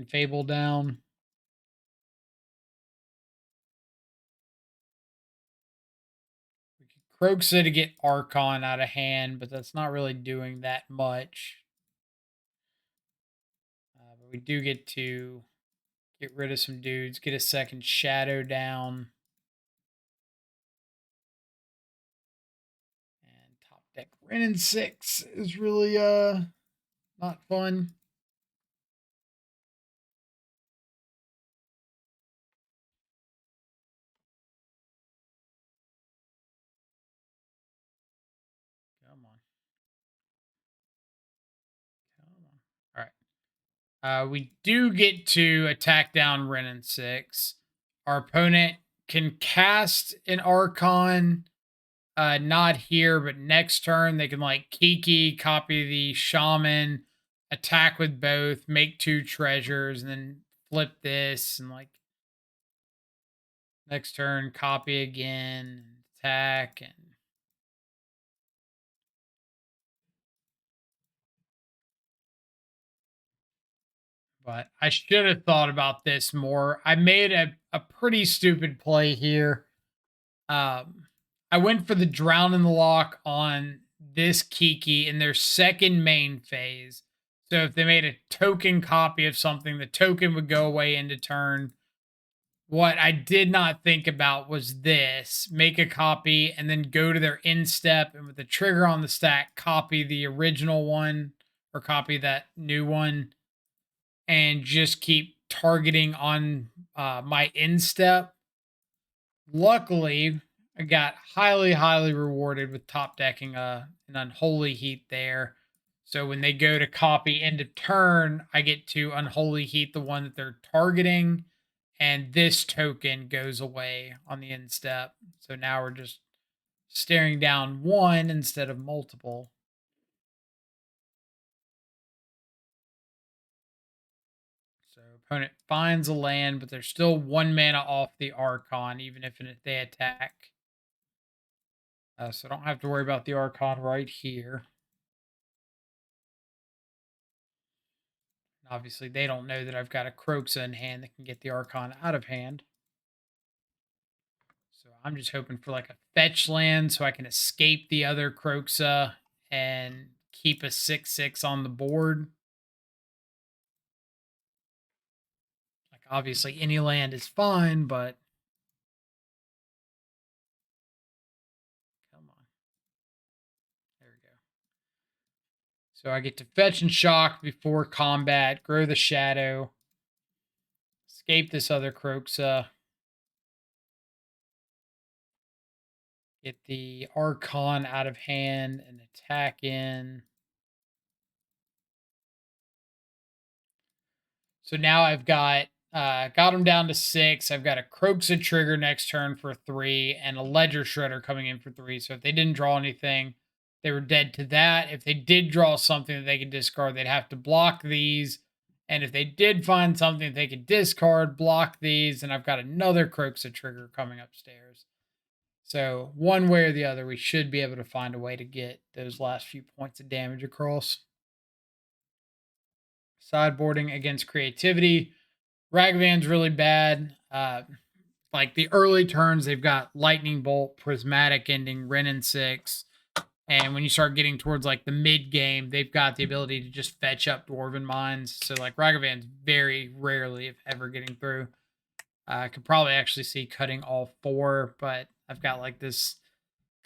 Fable down. Croxa to get Archon out of hand, but that's not really doing that much. But we do get to get rid of some dudes, get a second Shadow down. And top deck Renin 6 is really not fun. We do get to attack down Ren and 6. Our opponent can cast an Archon. Not here, but next turn they can like Kiki, copy the Shaman, attack with both, make 2 treasures, and then flip this and like next turn copy again, attack, and but I should have thought about this more. I made a pretty stupid play here. I went for the Drown in the Lock on this Kiki in their second main phase. So if they made a token copy of something, the token would go away into turn. What I did not think about was this: make a copy and then go to their instep, and with the trigger on the stack, copy the original one or copy that new one and just keep targeting on my instep. Luckily, I got highly rewarded with top decking an Unholy Heat there. So when they go to copy end of turn, I get to Unholy Heat the one that they're targeting, and this token goes away on the end step. So now we're just staring down one instead of multiple. So opponent finds a land, but they're still 1 mana off the Archon, even if they attack. So I don't have to worry about the Archon right here. Obviously, they don't know that I've got a Croxa in hand that can get the Archon out of hand. So I'm just hoping for like a fetch land so I can escape the other Croxa and keep a 6/6 on the board. Like, obviously, any land is fine, but come on. There we go. So I get to fetch and shock before combat, grow the Shadow, escape this other Croxa, get the Archon out of hand and attack in. So now I've got them down to 6. I've got a Croxa trigger next turn for 3 and a Ledger Shredder coming in for 3. So if they didn't draw anything, they were dead to that. If they did draw something that they could discard, they'd have to block these. And if they did find something that they could discard, block these. And I've got another Croxa trigger coming upstairs. So one way or the other, we should be able to find a way to get those last few points of damage across. Sideboarding against creativity. Ragavan's really bad. Like the early turns, they've got Lightning Bolt, Prismatic Ending, Ren and 6. And when you start getting towards like the mid game, they've got the ability to just fetch up Dwarven Mines. So like Ragavan's very rarely, if ever, getting through. I could probably actually see cutting all 4, but I've got like this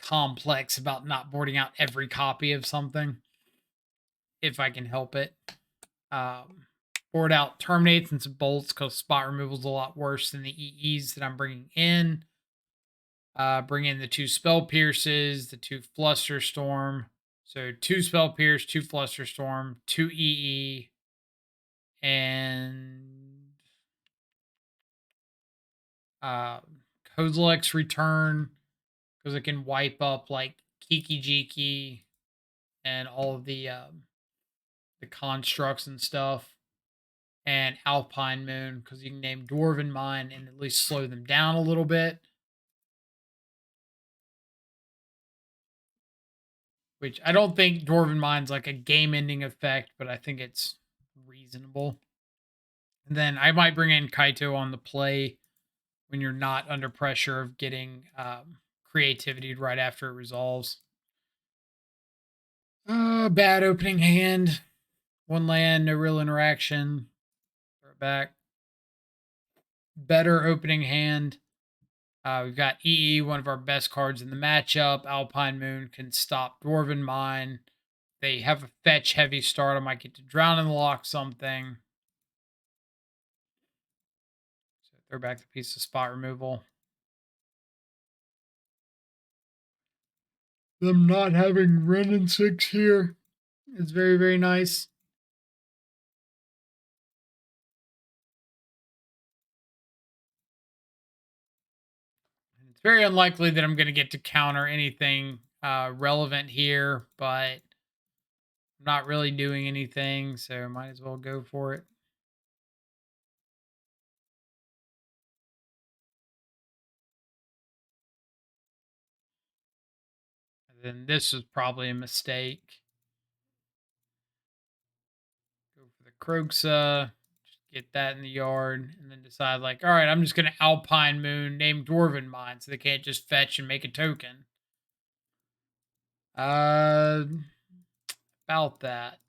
complex about not boarding out every copy of something if I can help it. Board out Terminates and some Bolts because spot removal is a lot worse than the EEs that I'm bringing in. Bring in the 2 Spell Pierces, the 2 Flusterstorm. So 2 Spell Pierce, 2 Flusterstorm, 2 EE, and Kozilek's Return because it can wipe up like Kiki Jiki and all of the constructs and stuff. And Alpine Moon because you can name Dwarven Mine and at least slow them down a little bit. Which I don't think Dwarven Mine's like a game-ending effect, but I think it's reasonable. And then I might bring in Kaito on the play when you're not under pressure of getting creativity right after it resolves. Bad opening hand. 1 land, no real interaction. Throw it back. Better opening hand. We've got EE, one of our best cards in the matchup. Alpine Moon can stop Dwarven Mine. They have a fetch heavy start. I might get to Drown in the Lock something. So throw back the piece of spot removal. Them not having Ren and 6 here is very nice. It's very unlikely that I'm going to get to counter anything relevant here, but I'm not really doing anything, so might as well go for it. And then this was probably a mistake. Go for the Kroxa, just get that in the yard, and then decide like, all right, I'm just gonna Alpine Moon, name Dwarven Mine, so they can't just fetch and make a token. Uh, about that.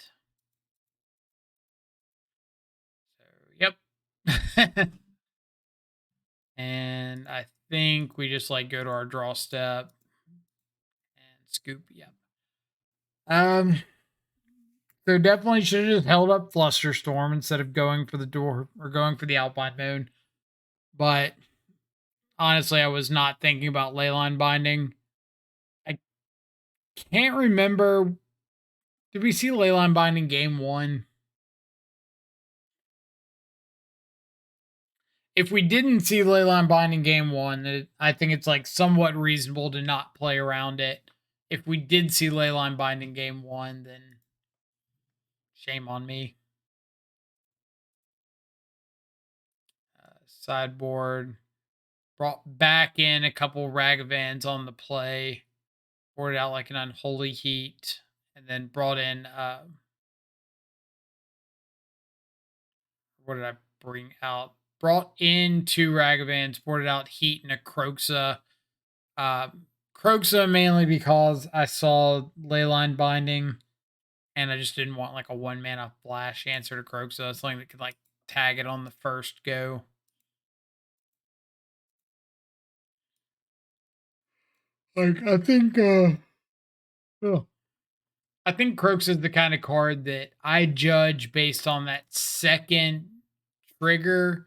So, yep. And I think we just like go to our draw step and scoop. Yep. Um. So definitely should have just held up Flusterstorm instead of going for the door or going for the Alpine Moon. But honestly, I was not thinking about Leyline Binding. I can't remember. Did we see Leyline Binding game one? If we didn't see Leyline Binding game one, I think it's like somewhat reasonable to not play around it. If we did see Leyline Binding game one, then shame on me. Sideboard. Brought back in a couple Ragavans on the play. Poured out like an Unholy Heat. And then brought in what did I bring out? Brought in two Ragavans, poured out Heat and a Kroxa. Kroxa mainly because I saw Leyline Binding and I just didn't want like a 1-mana flash answer to Kroxa, something that could like tag it on the first go. Like I think oh. I think Kroxa is the kind of card that I judge based on that second trigger.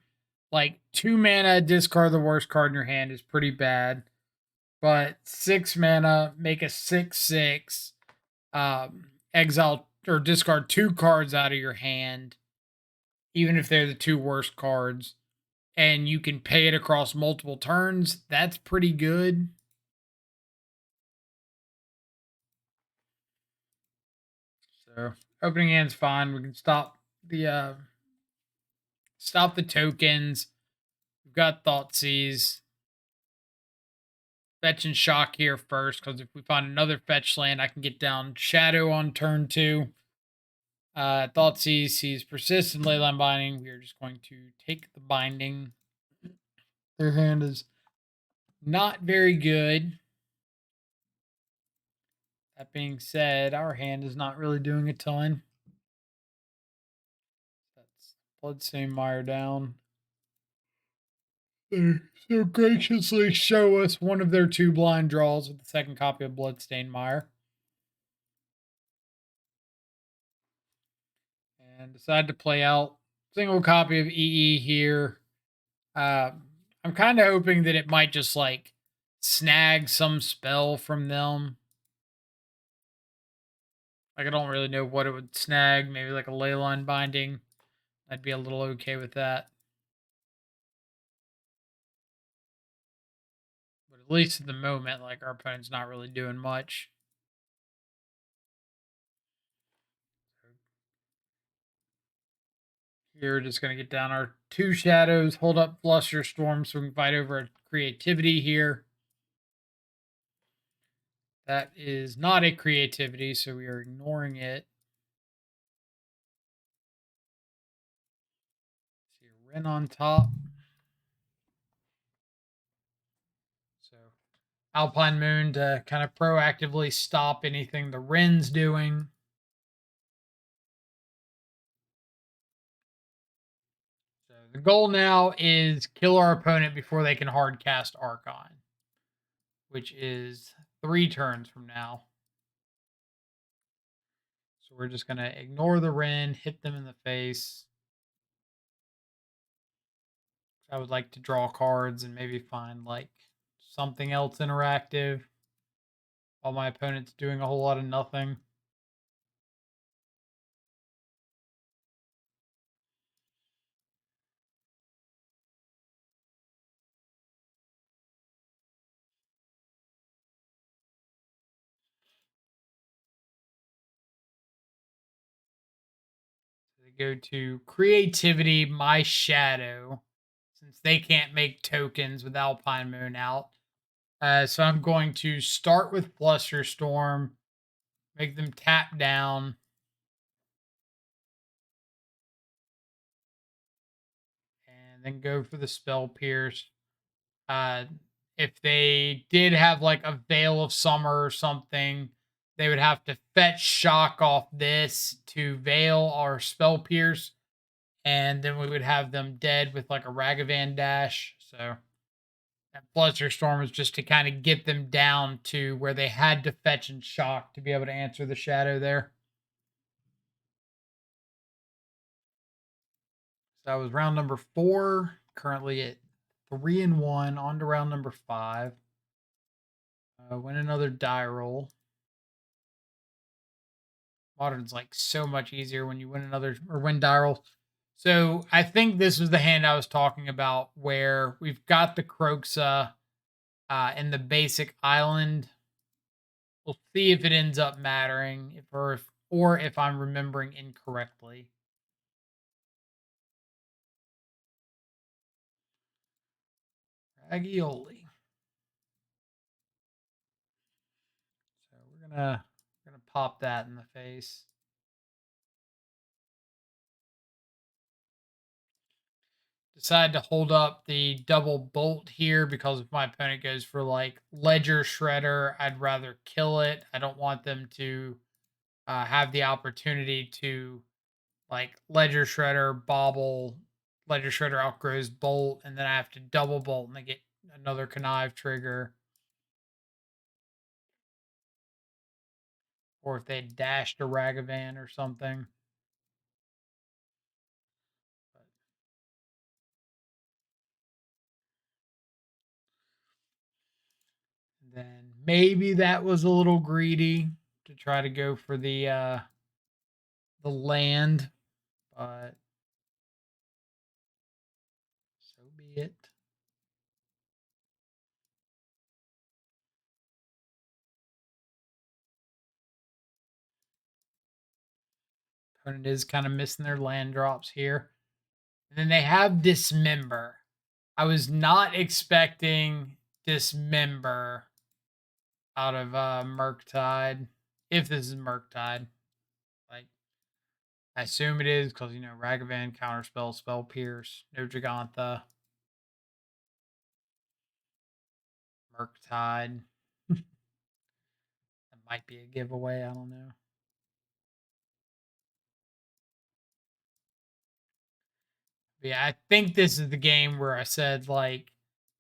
Like 2 mana, discard the worst card in your hand is pretty bad. But 6 mana, make a 6/6, exile or discard 2 cards out of your hand, even if they're the 2 worst cards, and you can pay it across multiple turns. That's pretty good. So opening hand's fine. We can stop the tokens. We've got Thoughtseize. Fetch and shock here first, because if we find another fetch land, I can get down Shadow on turn 2. Thoughtseize sees Persist and Leyline Binding. We are just going to take the binding. Their hand is not very good. That being said, our hand is not really doing a ton. That's Bloodstained Mire down. They so graciously show us one of their 2 blind draws with the second copy of Bloodstained Mire. And decide to play out single copy of EE here. I'm kind of hoping that it might just like snag some spell from them. Like I don't really know what it would snag. Maybe like a Leyline Binding. I'd be a little okay with that. But at least at the moment, like our opponent's not really doing much. Here, we're just going to get down our 2 shadows, hold up Flusterstorm so we can fight over a creativity here. That is not a creativity, so we are ignoring it. See a Wren on top. So Alpine Moon to kind of proactively stop anything the Wren's doing. So the goal now is kill our opponent before they can hard cast Archon, which is 3 turns from now. So we're just going to ignore the Wren, hit them in the face. I would like to draw cards and maybe find like something else interactive while my opponent's doing a whole lot of nothing. go to creativity, my shadow, since they can't make tokens with Alpine Moon out. So I'm going to start with Flusterstorm, make them tap down, and then go for the Spell Pierce. Uh, if they did have like a Veil of Summer or something, they would have to fetch Shock off this to Veil or Spell Pierce, and then we would have them dead with like a Ragavan dash. So that Flusterstorm was just to kind of get them down to where they had to fetch and shock to be able to answer the shadow there. So that was round number 4. Currently at 3-1. On to round number 5. Win another die roll. Modern's like so much easier when you win another or win die rolls. So I think this was the hand I was talking about where we've got the Kroxa in the basic island. We'll see if it ends up mattering, or if I'm remembering incorrectly. Ragioli. So we're gonna pop that in the face. Decide to hold up the double bolt here because if my opponent goes for like Ledger Shredder, I'd rather kill it. I don't want them to have the opportunity to like Ledger Shredder, bobble, Ledger Shredder outgrows bolt, and then I have to double bolt and they get another connive trigger. Or if they dashed a Ragavan or something. Then maybe that was a little greedy to try to go for the land, but so be it. Opponent is kind of missing their land drops here. And then they have Dismember. I was not expecting Dismember out of mURktide. If this is mURktide. Like, I assume it is because, Ragavan, Counterspell, Spell Pierce, no Gigantha. mURktide. That might be a giveaway. I don't know. But yeah, I think this is the game where I said, like,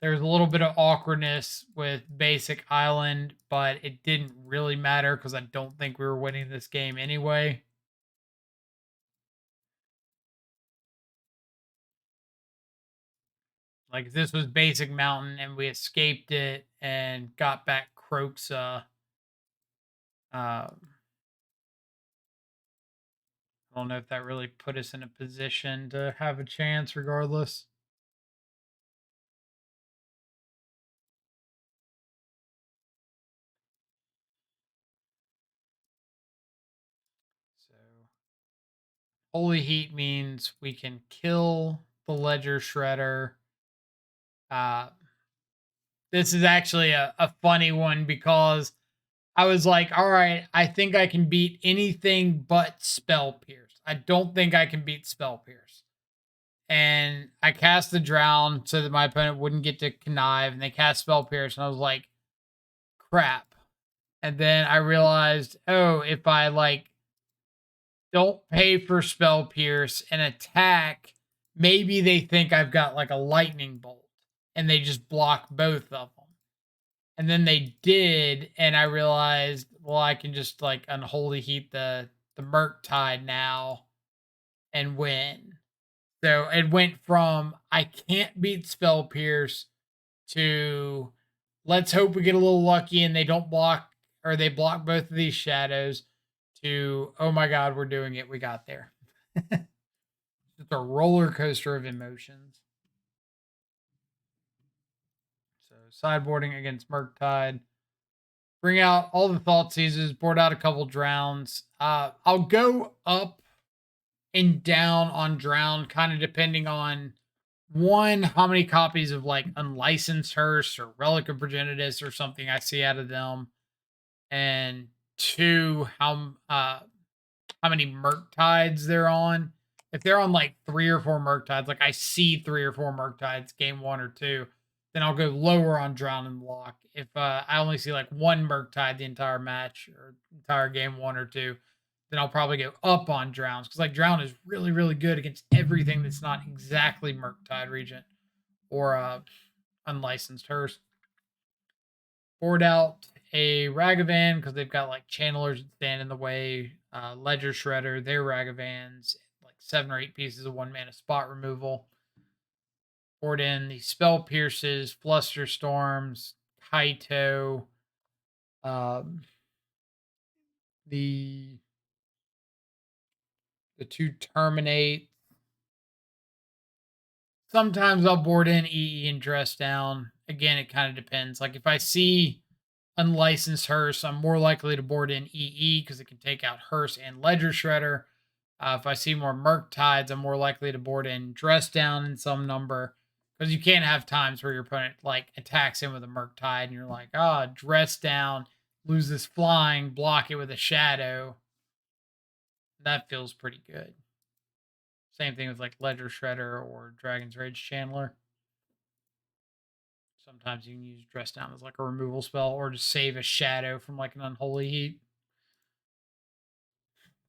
there's a little bit of awkwardness with Basic Island, but it didn't really matter because I don't think we were winning this game anyway. Like, if this was Basic Mountain and we escaped it and got back Kroxa, I don't know if that really put us in a position to have a chance regardless. So, Holy Heat means we can kill the Ledger Shredder. This is actually a funny one because I was like, all right, I think I can beat anything but Spell Pierce. I don't think I can beat Spell Pierce. And I cast the Drown so that my opponent wouldn't get to connive, and they cast Spell Pierce, and I was like, crap. And then I realized, oh, if I like don't pay for Spell Pierce and attack, maybe they think I've got like a Lightning Bolt, and they just block both of them. And then they did, and I realized, well, I can just like unholy heat the mURktide now and win. So it went from I can't beat Spell Pierce to let's hope we get a little lucky and they don't block or they block both of these shadows to oh my god, we're doing it. We got there. It's a roller coaster of emotions. So sideboarding against mURktide. Bring out all the Thought Seizes, board out a couple Drowns. I'll go up and down on Drown, kind of depending on one, how many copies of like Unlicensed Hearse or Relic of Progenitus or something I see out of them, and two, how many mURktides they're on. If they're on like 3 or 4 mURktides, like I see 3 or 4 mURktides game 1 or 2, then I'll go lower on Drown and Lock. If I only see like 1 mURktide the entire match or entire game 1 or 2, then I'll probably go up on Drowns, because like Drown is really, really good against everything that's not exactly mURktide Regent or Unlicensed Hearse. Board out a Ragavan because they've got like channelers that stand in the way, Ledger Shredder, their Ragavans, like 7 or 8 pieces of 1 mana spot removal. Board in the Spell Pierces, Fluster Storms, Kaito, um, the 2 Terminate. Sometimes I'll board in EE and Dress Down. Again, it kind of depends. Like if I see Unlicensed Hearse, I'm more likely to board in EE because it can take out Hearse and Ledger Shredder. If I see more mURktides, I'm more likely to board in Dress Down in some number, because you can't have times where your opponent like attacks in with a mURktide and you're like, Dress Down, lose this flying, block it with a Shadow. That feels pretty good. Same thing with like Ledger Shredder or Dragon's Rage Channeler. Sometimes you can use Dress Down as like a removal spell or to save a Shadow from like an Unholy Heat.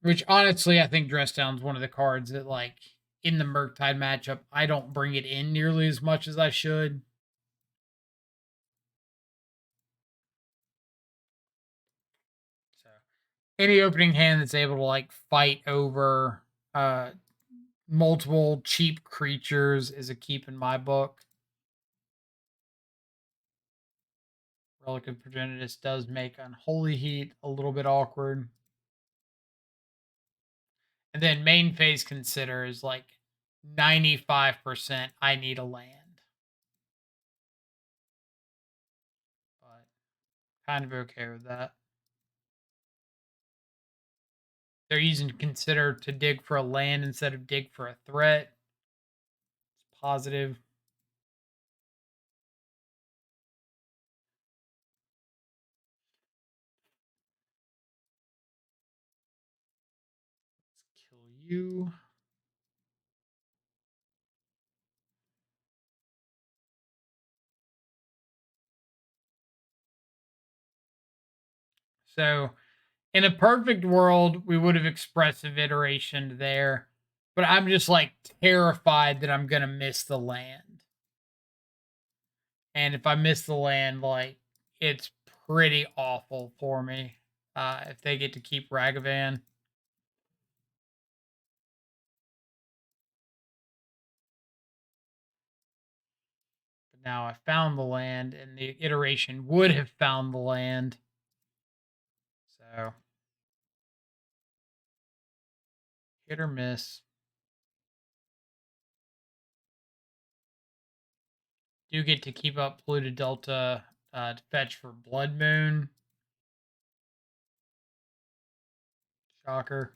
Which honestly, I think Dress Down is one of the cards that, like, in the mURktide matchup, I don't bring it in nearly as much as I should. So, any opening hand that's able to like fight over multiple cheap creatures is a keep in my book. Relic of Progenitus does make Unholy Heat a little bit awkward. And then main phase Consider is like 95% I need a land. But kind of okay with that. They're using Consider to dig for a land instead of dig for a threat. It's positive. Let's kill you. So, in a perfect world, we would have expressive iteration there, but I'm just like terrified that I'm gonna miss the land. And if I miss the land, like, it's pretty awful for me if they get to keep Ragavan. But now I found the land, and the iteration would have found the land. So, hit or miss. Do get to keep up Polluted Delta to fetch for Blood Moon. Shocker.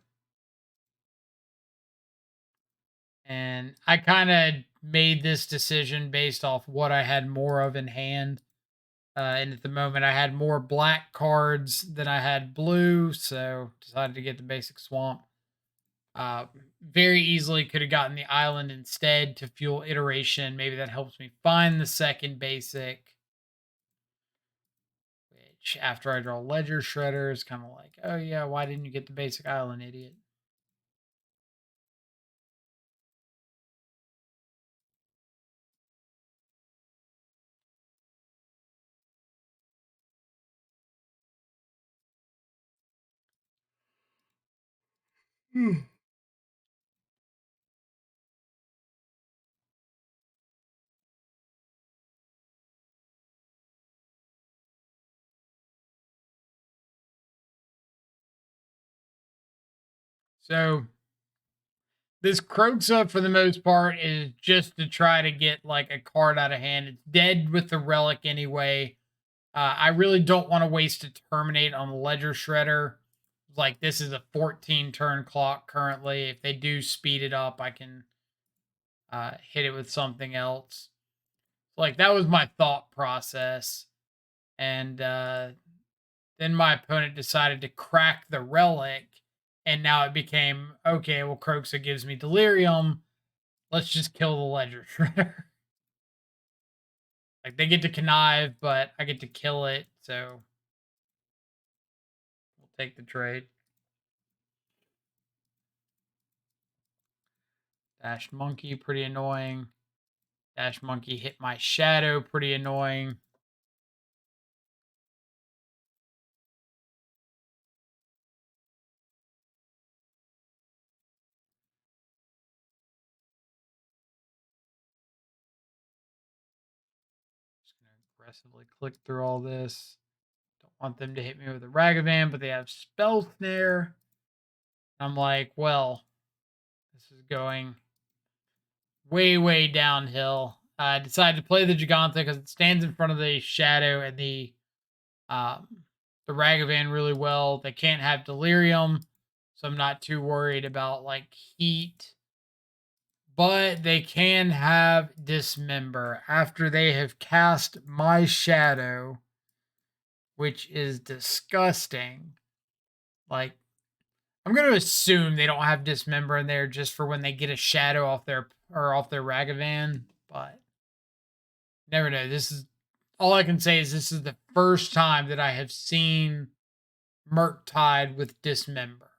And I kind of made this decision based off what I had more of in hand. And at the moment, I had more black cards than I had blue, so decided to get the basic swamp. Very easily could have gotten the island instead to fuel iteration. Maybe that helps me find the second basic. Which, after I draw Ledger Shredder, is kind of like, oh yeah, why didn't you get the basic island, idiot? So this Kroxa, for the most part, is just to try to get like a card out of hand. It's dead with the relic anyway. I really don't want to waste a Terminate on the Ledger Shredder. Like, this is a 14 turn clock currently. If they do speed it up, I can hit it with something else. Like, that was my thought process. And then my opponent decided to crack the relic. And now it became, okay, well, Croxa gives me delirium. Let's just kill the ledger shredder. Like, they get to connive, but I get to kill it. So we'll take the trade. Dash monkey, pretty annoying. Dash monkey hit my shadow, pretty annoying. Just gonna aggressively click through all this. Don't want them to hit me with a Ragavan, but they have Spell Snare. I'm like, well, this is going way, way downhill. I decided to play the Giganta because it stands in front of the Shadow and the Ragavan really well. They can't have Delirium, so I'm not too worried about like heat. But they can have Dismember after they have cast my Shadow, which is disgusting. Like, I'm gonna assume they don't have Dismember in there just for when they get a Shadow off their Ragavan, but never know. This is all I can say is this is the first time that I have seen mURktide with Dismember.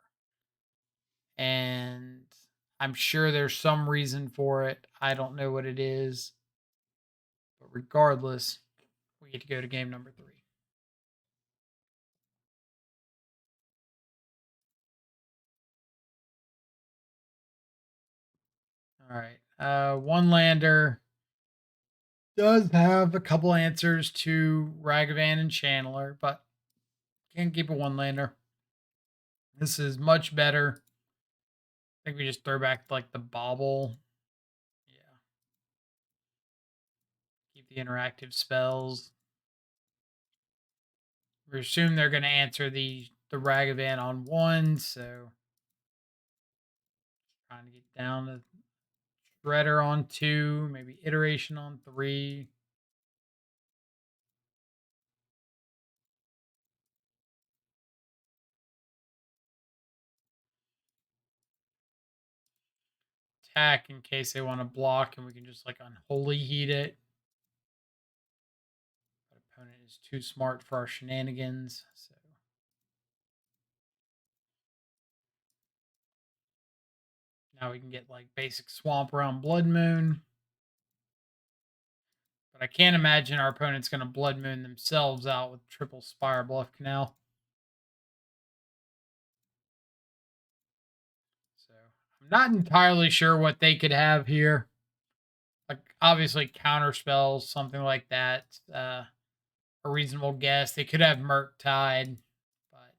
And I'm sure there's some reason for it. I don't know what it is. But regardless, we get to go to game number 3. All right. One lander does have a couple answers to Ragavan and Channeler, but can't keep a one lander. This is much better. I think we just throw back like the bauble. Yeah. Keep the interactive spells. We assume they're going to answer the Ragavan on 1, so trying to get down to Shredder on 2, maybe Iteration on 3. Attack in case they want to block, and we can just like unholy heat it. But opponent is too smart for our shenanigans, so now we can get like basic swamp around Blood Moon. But I can't imagine our opponent's going to Blood Moon themselves out with triple Spire Bluff Canal. So I'm not entirely sure what they could have here. Like, obviously, counter spells, something like that. A reasonable guess. They could have mURktide, but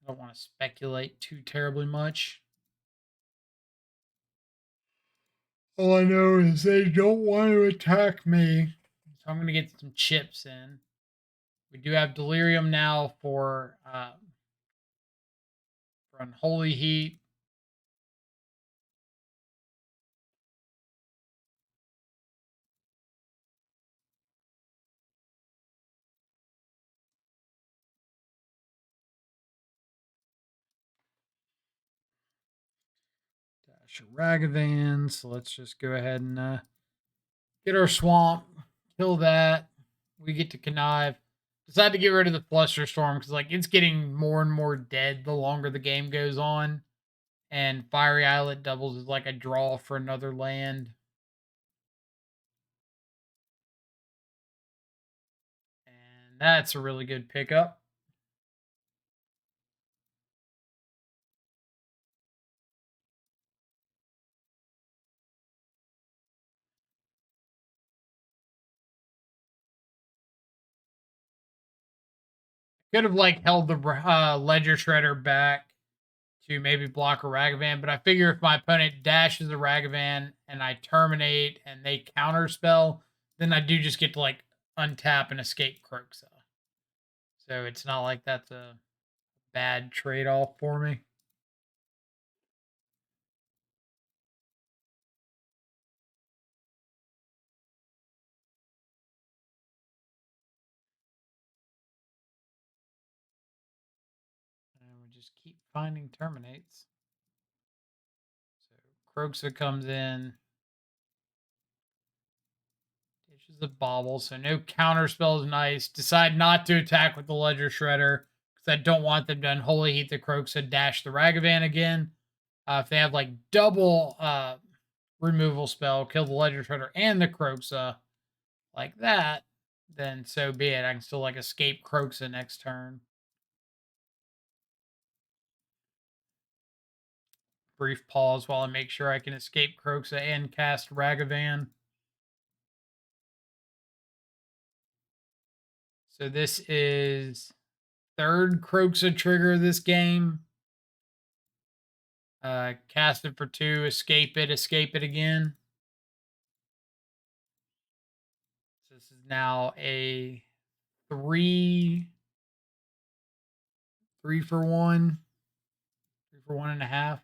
I don't want to speculate too terribly much. All I know is they don't want to attack me. So I'm going to get some chips in. We do have Delirium now for Unholy Heat. Dash a Ragavan. So let's just go ahead and get our swamp. Kill that. We get to connive. Decide to get rid of the Flusterstorm because like it's getting more and more dead the longer the game goes on. And Fiery Islet doubles as like a draw for another land. And that's a really good pickup. Could have like held the Ledger Shredder back to maybe block a Ragavan, but I figure if my opponent dashes a Ragavan and I terminate and they counterspell, then I do just get to like untap and escape Croxa. So it's not like that's a bad trade-off for me. And we just keep finding terminates. So Kroxa comes in. Dishes the bauble, so no counter spell is nice. Decide not to attack with the Ledger Shredder because I don't want them to Unholy Heat the Kroxa, dash the Ragavan again. If they have like double removal spell, kill the Ledger Shredder and the Kroxa like that, then so be it. I can still like escape Kroxa next turn. Brief pause while I make sure I can escape Kroxa and cast Ragavan. So this is third Kroxa trigger this game. Cast it for 2, escape it again. So this is now a 3 for 1. 3 for 1.5.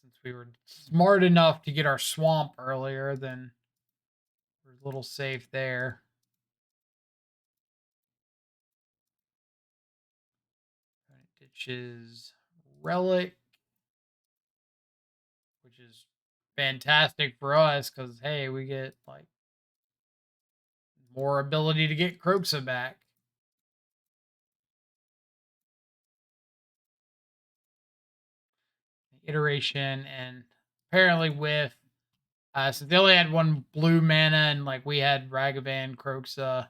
Since we were smart enough to get our swamp earlier, then we're a little safe there. It ditches Relic, which is fantastic for us because, hey, we get like more ability to get Kroxa back. Iteration, and apparently with so they only had 1 blue mana and like we had Ragavan, Kroxa.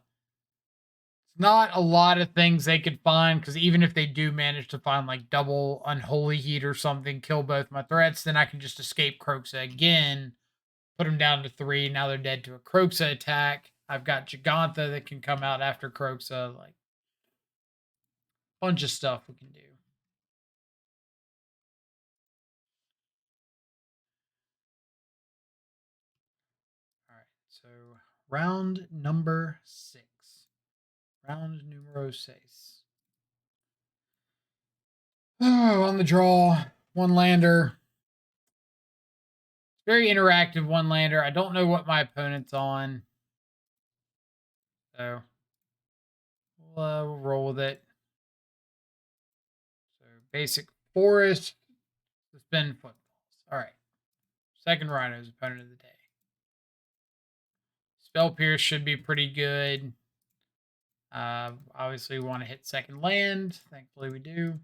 It's not a lot of things they could find because even if they do manage to find like double Unholy Heat or something, kill both my threats, then I can just escape Kroxa again, put them down to 3. Now they're dead to a Kroxa attack. I've got Gigantha that can come out after Kroxa, like bunch of stuff we can do. All right, so round number 6. Round numero 6. Oh, on the draw, 1 lander. Very interactive 1 lander. I don't know what my opponent's on. So we'll roll with it. So basic forest, suspend footballs. All right. Second Rhinos, opponent of the day. Spell Pierce should be pretty good. Obviously, we want to hit second land. Thankfully, we do.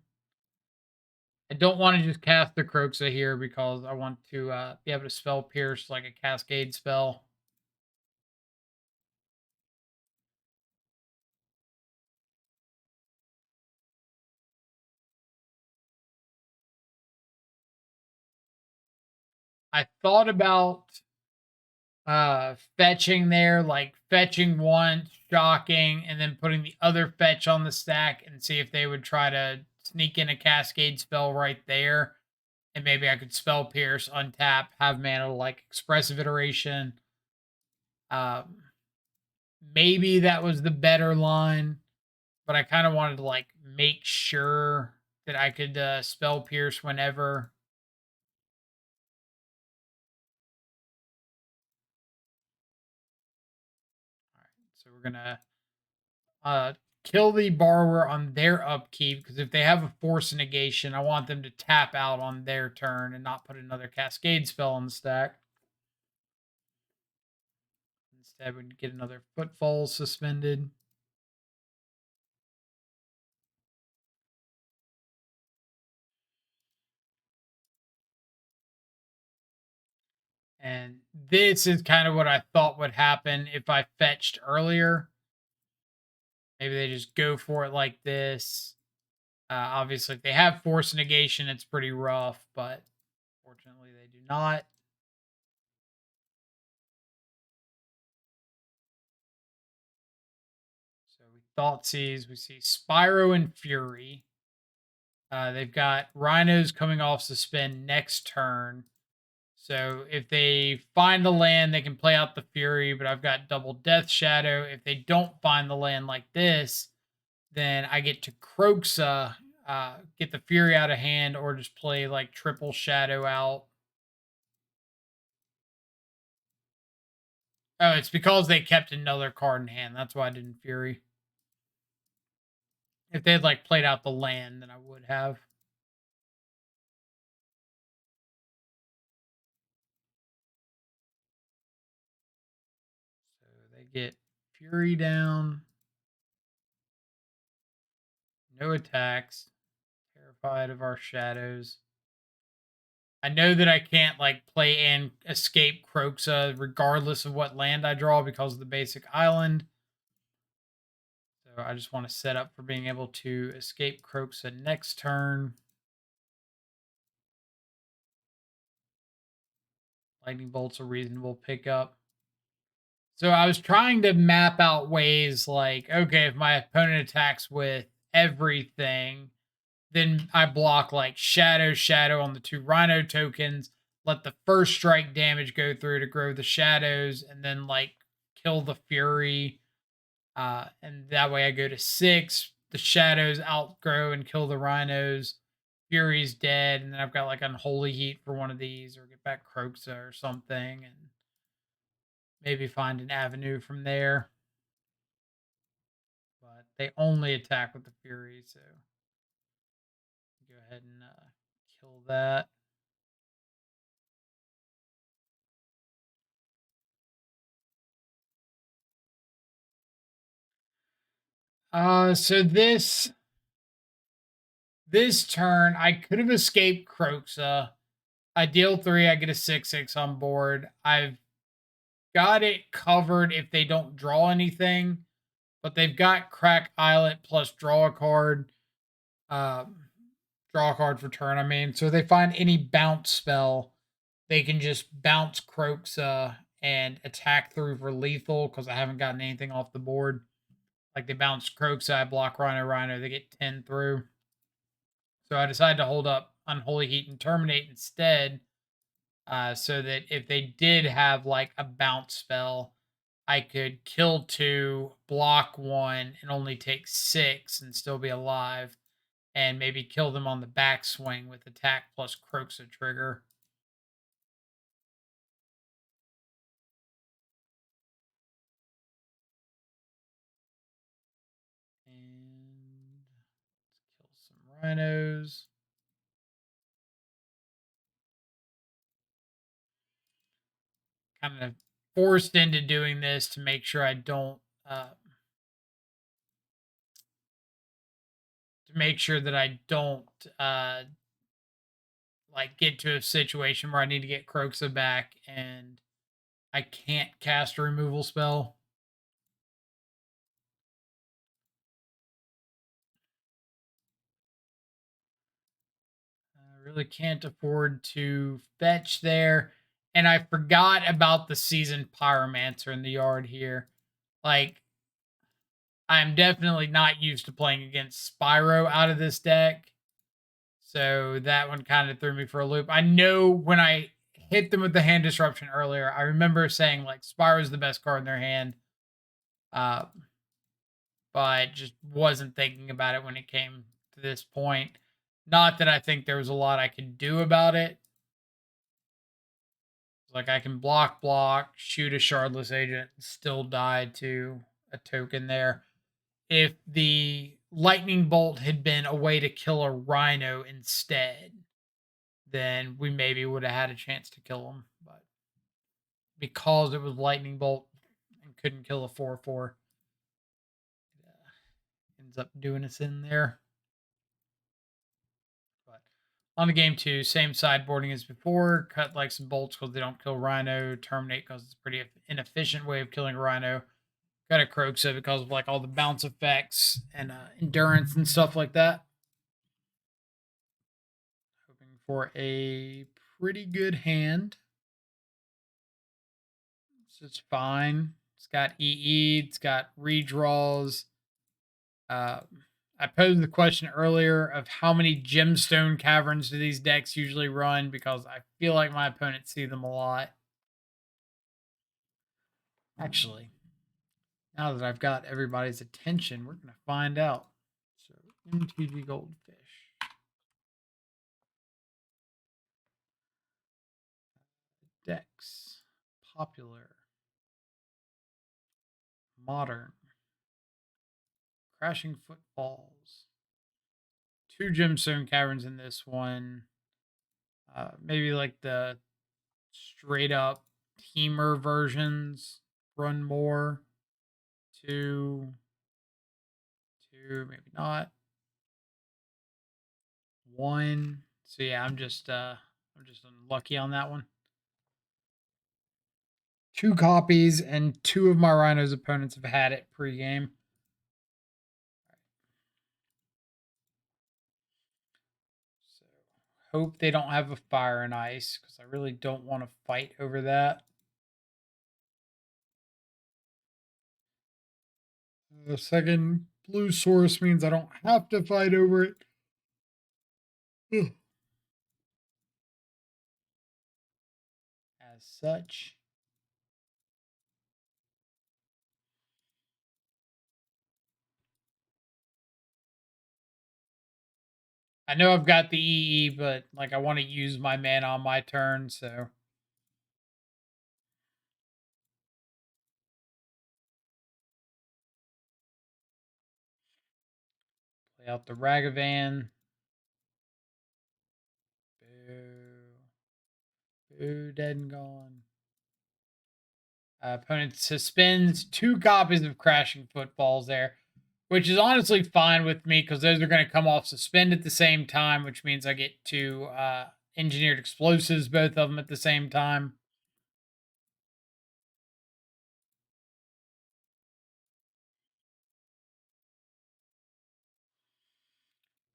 I don't want to just cast the Kroxa here because I want to be able to Spell Pierce like a Cascade spell. I thought about fetching there, like fetching once, shocking, and then putting the other fetch on the stack and see if they would try to sneak in a Cascade spell right there. And maybe I could Spell Pierce, untap, have mana like Expressive Iteration. Maybe that was the better line, but I kind of wanted to like make sure that I could Spell Pierce whenever. All right, so we're gonna kill the borrower on their upkeep because if they have a force negation, I want them to tap out on their turn and not put another Cascade spell on the stack. Instead, we get another Footfall suspended. And this is kind of what I thought would happen if I fetched earlier. Maybe they just go for it like this. Obviously, if they have force negation, it's pretty rough, but fortunately, they do not. So we Thoughtseize, we see Spyro and Fury. They've got Rhinos coming off suspend next turn. So if they find the land, they can play out the Fury, but I've got double Death Shadow. If they don't find the land like this, then I get to Croxa, get the Fury out of hand, or just play like triple Shadow out. Oh, it's because they kept another card in hand. That's why I didn't Fury. If they had like played out the land, then I would have. So they get Fury down. No attacks. Terrified of our shadows. I know that I can't like play and escape Croxa regardless of what land I draw because of the basic island. So I just want to set up for being able to escape Croxa next turn. Lightning Bolt's a reasonable pickup. So I was trying to map out ways like, okay, if my opponent attacks with everything, then I block like Shadow on the 2 Rhino tokens, let the first strike damage go through to grow the shadows, and then like kill the Fury. And that way I go to 6. The shadows outgrow and kill the Rhinos. Fury's dead, and then I've got like Unholy Heat for one of these, or get back Croxa or something, and maybe find an avenue from there. But they only attack with the Fury, so go ahead and kill that. So this turn I could have escaped Croxa. I deal 3, I get a 6/6 on board. I've got it covered if they don't draw anything, but they've got Crack Islet plus draw a card. Draw a card for turn, I mean. So if they find any bounce spell, they can just bounce Croxa and attack through for lethal because I haven't gotten anything off the board. Like they bounce Croxa, I block Rhino, they get 10 through. So I decided to hold up Unholy Heat and Terminate instead, so that if they did have like a bounce spell, I could kill 2, block 1, and only take 6 and still be alive, and maybe kill them on the backswing with attack plus Croxa trigger. And let's kill some Rhinos. Kind of forced into doing this to make sure I don't like get to a situation where I need to get Croxa back and I can't cast a removal spell. I really can't afford to fetch there. And I forgot about the seasoned pyromancer in the yard here. Like, I'm definitely not used to playing against Spyro out of this deck. So that one kind of threw me for a loop. I know when I hit them with the hand disruption earlier, I remember saying like Spyro's the best card in their hand. Uh, but just wasn't thinking about it when it came to this point. Not that I think there was a lot I could do about it. Like I can block, shoot a Shardless Agent, and still die to a token there. If the Lightning Bolt had been a way to kill a Rhino instead, then we maybe would have had a chance to kill him. But because it was Lightning Bolt and couldn't kill a 4/4, ends up doing us in there. But on the game 2, same sideboarding as before. Cut like some bolts because they don't kill Rhino. Terminate because it's a pretty inefficient way of killing Rhino. Got a Croxa because of like all the bounce effects and endurance and stuff like that. Hoping for a pretty good hand. So it's fine. It's got EE. It's got redraws. I I posed the question earlier of how many gemstone caverns do these decks usually run, because I feel like my opponents see them a lot. Actually, now that I've got everybody's attention, we're going to find out. So, MTG Goldfish. Decks. Popular. Modern. Crashing Footfalls. 2 gemstone caverns in this one. Maybe like the straight up teamer versions run more. 2, maybe not. 1. So yeah, I'm just unlucky on that one. 2 copies, and 2 of my Rhinos opponents have had it pregame. So hope they don't have a Fire and Ice, because I really don't want to fight over that. The second blue source means I don't have to fight over it. Ugh. As such, I know I've got the EE, but like I want to use my mana on my turn, so play out the Ragavan. Boo. Boo, dead and gone. Opponent suspends 2 copies of Crashing Footfalls there, which is honestly fine with me, because those are going to come off suspend at the same time, which means I get 2 Engineered Explosives, both of them at the same time.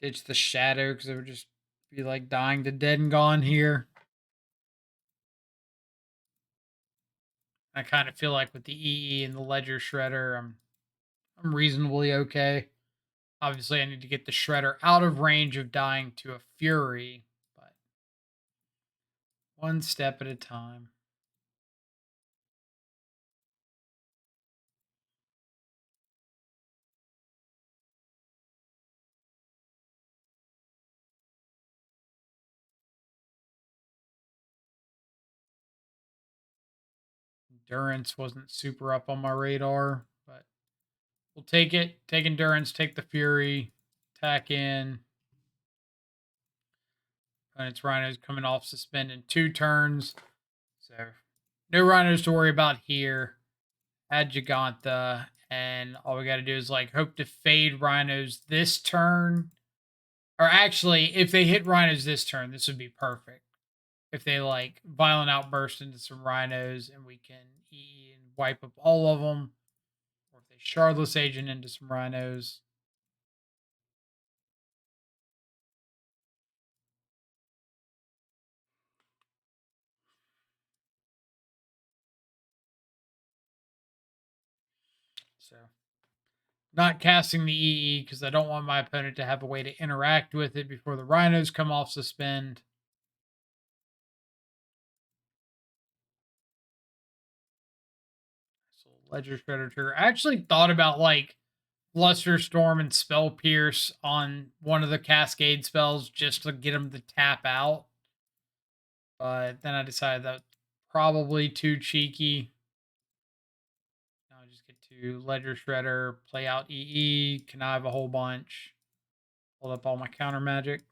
Ditch the Shadow, because it would just be like dying to dead and gone here. I kind of feel like with the EE and the Ledger Shredder, I'm reasonably okay. Obviously, I need to get the Shredder out of range of dying to a Fury, but one step at a time. Endurance wasn't super up on my radar, but we'll take it. Take Endurance, take the Fury, attack in. And it's Rhinos coming off suspend in 2 turns. So no Rhinos to worry about here. Add Giganta, and all we got to do is like hope to fade Rhinos this turn. Or actually, if they hit Rhinos this turn, this would be perfect. If they like Violent Outburst into some Rhinos and we can E and wipe up all of them. Or if they Shardless Agent into some Rhinos. So, not casting the EE because I don't want my opponent to have a way to interact with it before the Rhinos come off suspend. So, Ledger Shredder trigger. I actually thought about like Flusterstorm and Spell Pierce on one of the Cascade spells just to get them to tap out. But then I decided that's probably too cheeky. Now I just get to Ledger Shredder, play out EE, connive a whole bunch, hold up all my counter magic.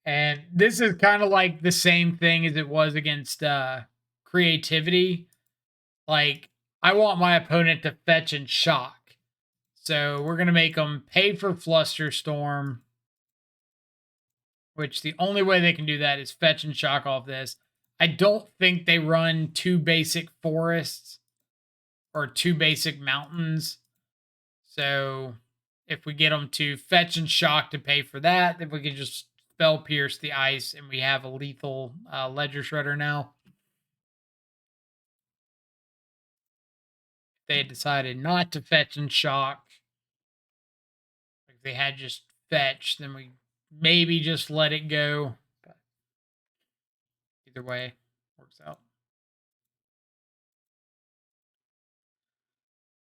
And this is kind of like the same thing as it was against Creativity. Like, I want my opponent to fetch and shock. So we're going to make them pay for Flusterstorm, which the only way they can do that is fetch and shock off this. I don't think they run 2 basic forests or 2 basic mountains. So if we get them to fetch and shock to pay for that, then we can just spell pierce the ice, and we have a lethal Ledger Shredder now. If they had decided not to fetch and shock, like they had just fetched, then we maybe just let it go. But either way, works out.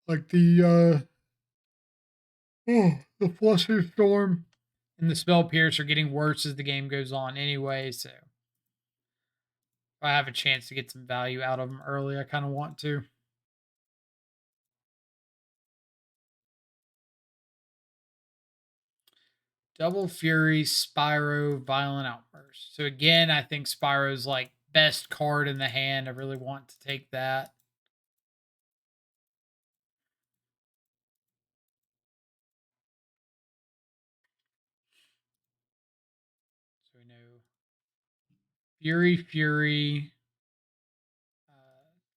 Like the Fluster Storm and the Spell Pierce are getting worse as the game goes on anyway, so if I have a chance to get some value out of them early, I kind of want to. Double Fury, Spyro, Violent Outburst. So again, I think Spyro's like best card in the hand. I really want to take that. So we know Fury,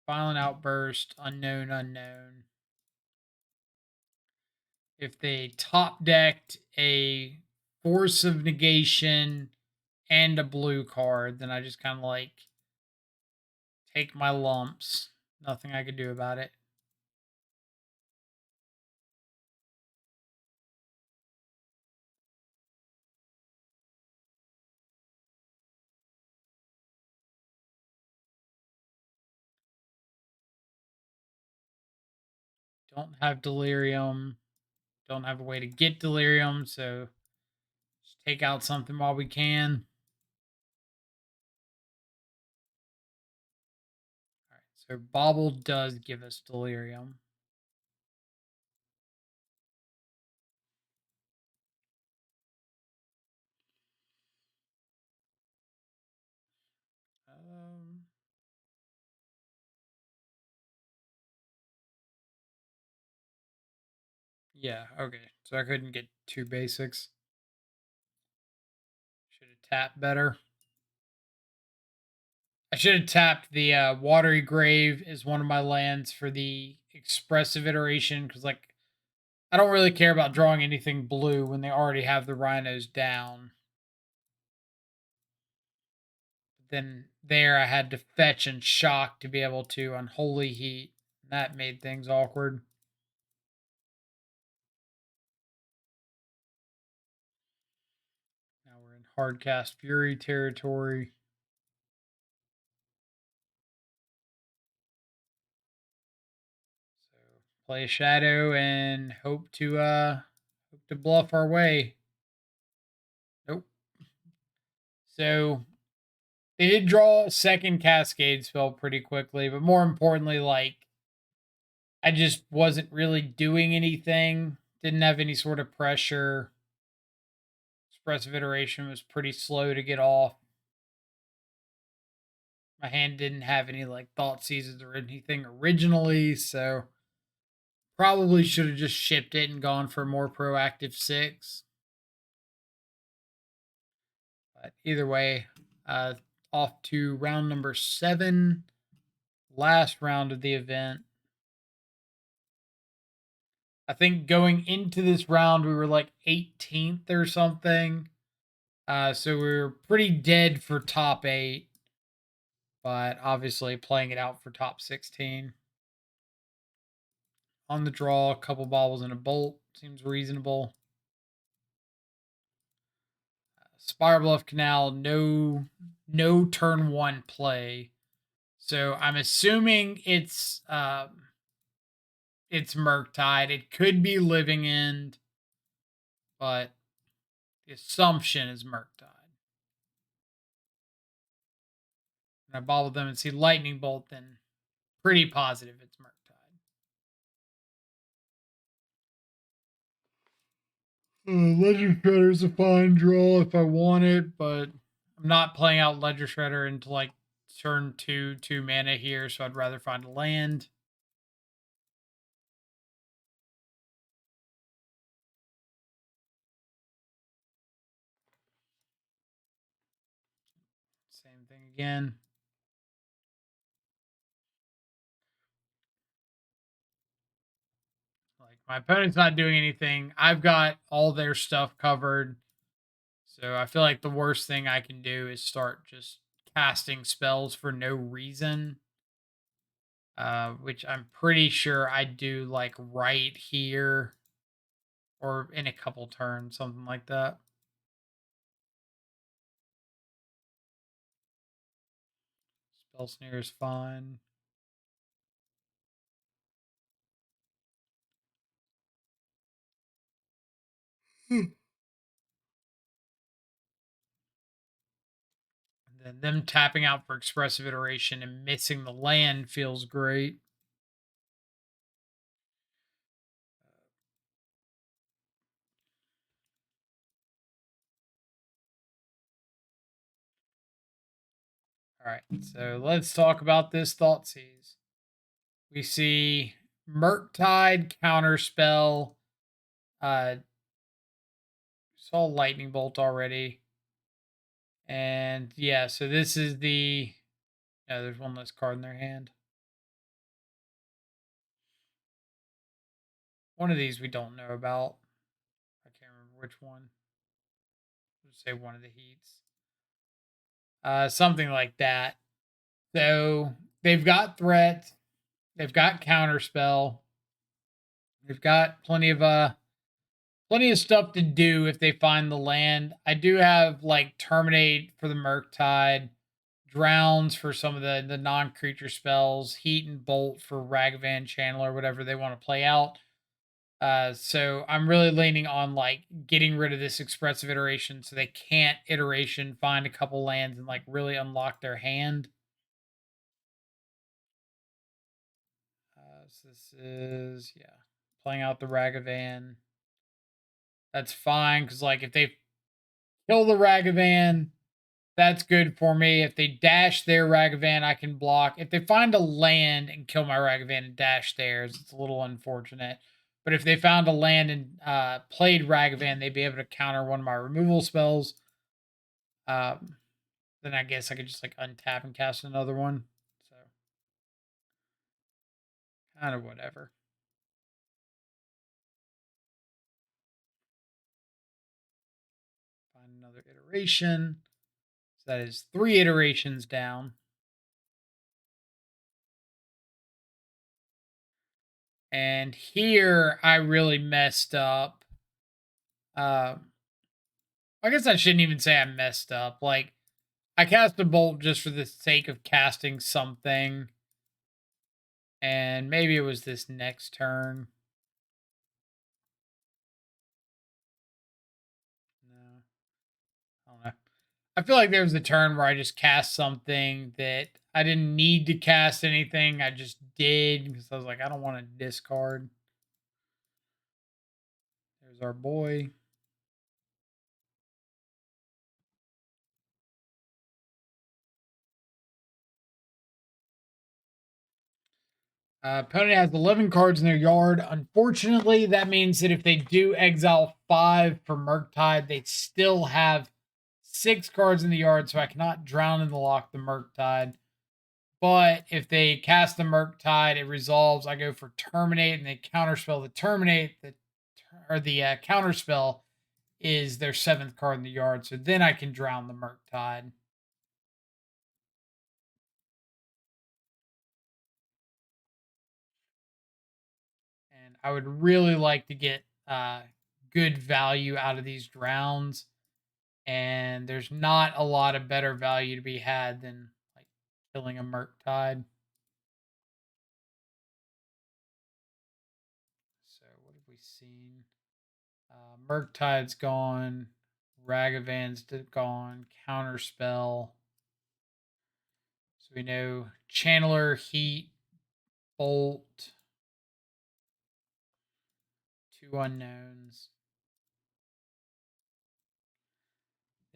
Violent Outburst, Unknown. If they top decked a Force of Negation and a blue card, then I just kind of like take my lumps. Nothing I could do about it. Don't have Delirium. Don't have a way to get Delirium, so just take out something while we can. All right, so Bobble does give us Delirium. Yeah, okay. So I couldn't get two basics. Should have tapped better. I should have tapped the Watery Grave as one of my lands for the expressive iteration, because like I don't really care about drawing anything blue when they already have the Rhinos down. Then there I had to fetch and shock to be able to Unholy Heat. That made things awkward. Now we're in Hardcast Fury territory. So play a Shadow and hope to bluff our way. Nope. So they did draw a second Cascade spell pretty quickly, but more importantly, like I just wasn't really doing anything. Didn't have any sort of pressure. Expressive Iteration was pretty slow to get off. My hand didn't have any like Thought Seasons or anything originally, so probably should have just shipped it and gone for a more proactive 6. But either way, off to round number 7, last round of the event. I think going into this round, we were like 18th or something. So we were pretty dead for top 8, but obviously playing it out for top 16. On the draw, a couple bobbles and a bolt seems reasonable. Spire Bluff Canal, no turn 1 play. So I'm assuming it's mURktide. It could be Living End, but the assumption is mURktide. When I bobble them and see Lightning Bolt, then pretty positive it's mURktide. Ledger Shredder is a fine draw if I want it, but I'm not playing out Ledger Shredder until like turn 2 mana here, so I'd rather find a land. Same thing again. Like my opponent's not doing anything. I've got all their stuff covered. So I feel like the worst thing I can do is start just casting spells for no reason. Which I'm pretty sure I do like right here or in a couple turns, something like that. Spell snare is fine. And then them tapping out for expressive iteration and missing the land feels great. All right, so let's talk about this Thoughtseize. We see mURktide counterspell. Saw lightning bolt already, and yeah, so this is the. No, there's one less card in their hand. One of these we don't know about. I can't remember which one. Let's say one of the heats. Something like that. So they've got threat. They've got counterspell. They've got plenty of stuff to do if they find the land. I do have like terminate for the mURktide, drowns for some of the non-creature spells, heat and bolt for Ragavan Channel or whatever they want to play out. So I'm really leaning on like getting rid of this expressive iteration so they can't iteration find a couple lands and like really unlock their hand. So this is playing out the Ragavan. That's fine because like if they kill the Ragavan, that's good for me. If they dash their Ragavan, I can block. If they find a land and kill my Ragavan and dash theirs, it's a little unfortunate. But if they found a land and played Ragavan, they'd be able to counter one of my removal spells. Then I guess I could just like untap and cast another one. So kind of whatever. Find another iteration. So that is 3 iterations down. And here I really messed up. I guess I shouldn't even say I messed up. Like, I cast a bolt just for the sake of casting something. And maybe it was this next turn. No. I don't know. I feel like there was a turn where I just cast something that I didn't need to cast anything. I just did because I was like, I don't want to discard. There's our boy. Opponent has 11 cards in their yard. Unfortunately, that means that if they do exile 5 for mURktide, they still have 6 cards in the yard, so I cannot drown in the lock the mURktide. But if they cast the mURktide, it resolves. I go for terminate, and they counterspell the terminate. The counterspell is their 7th card in the yard, so then I can drown the mURktide. And I would really like to get good value out of these drowns. And there's not a lot of better value to be had than like killing a mURktide. So what have we seen? mURktide's gone. Ragavan's gone. Counterspell. So we know Channeler, Heat, Bolt. 2 unknowns.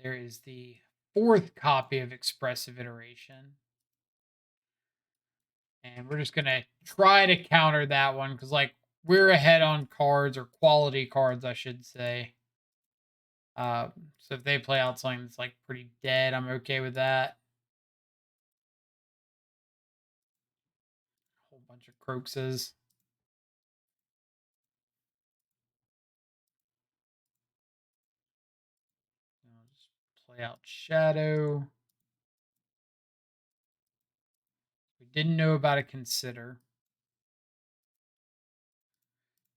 There is the 4th copy of Expressive Iteration. And we're just going to try to counter that one because, like, we're ahead on cards, or quality cards, I should say. So if they play out something that's, like, pretty dead, I'm okay with that. A whole bunch of Croakses. play out Shadow. We didn't know about a Consider.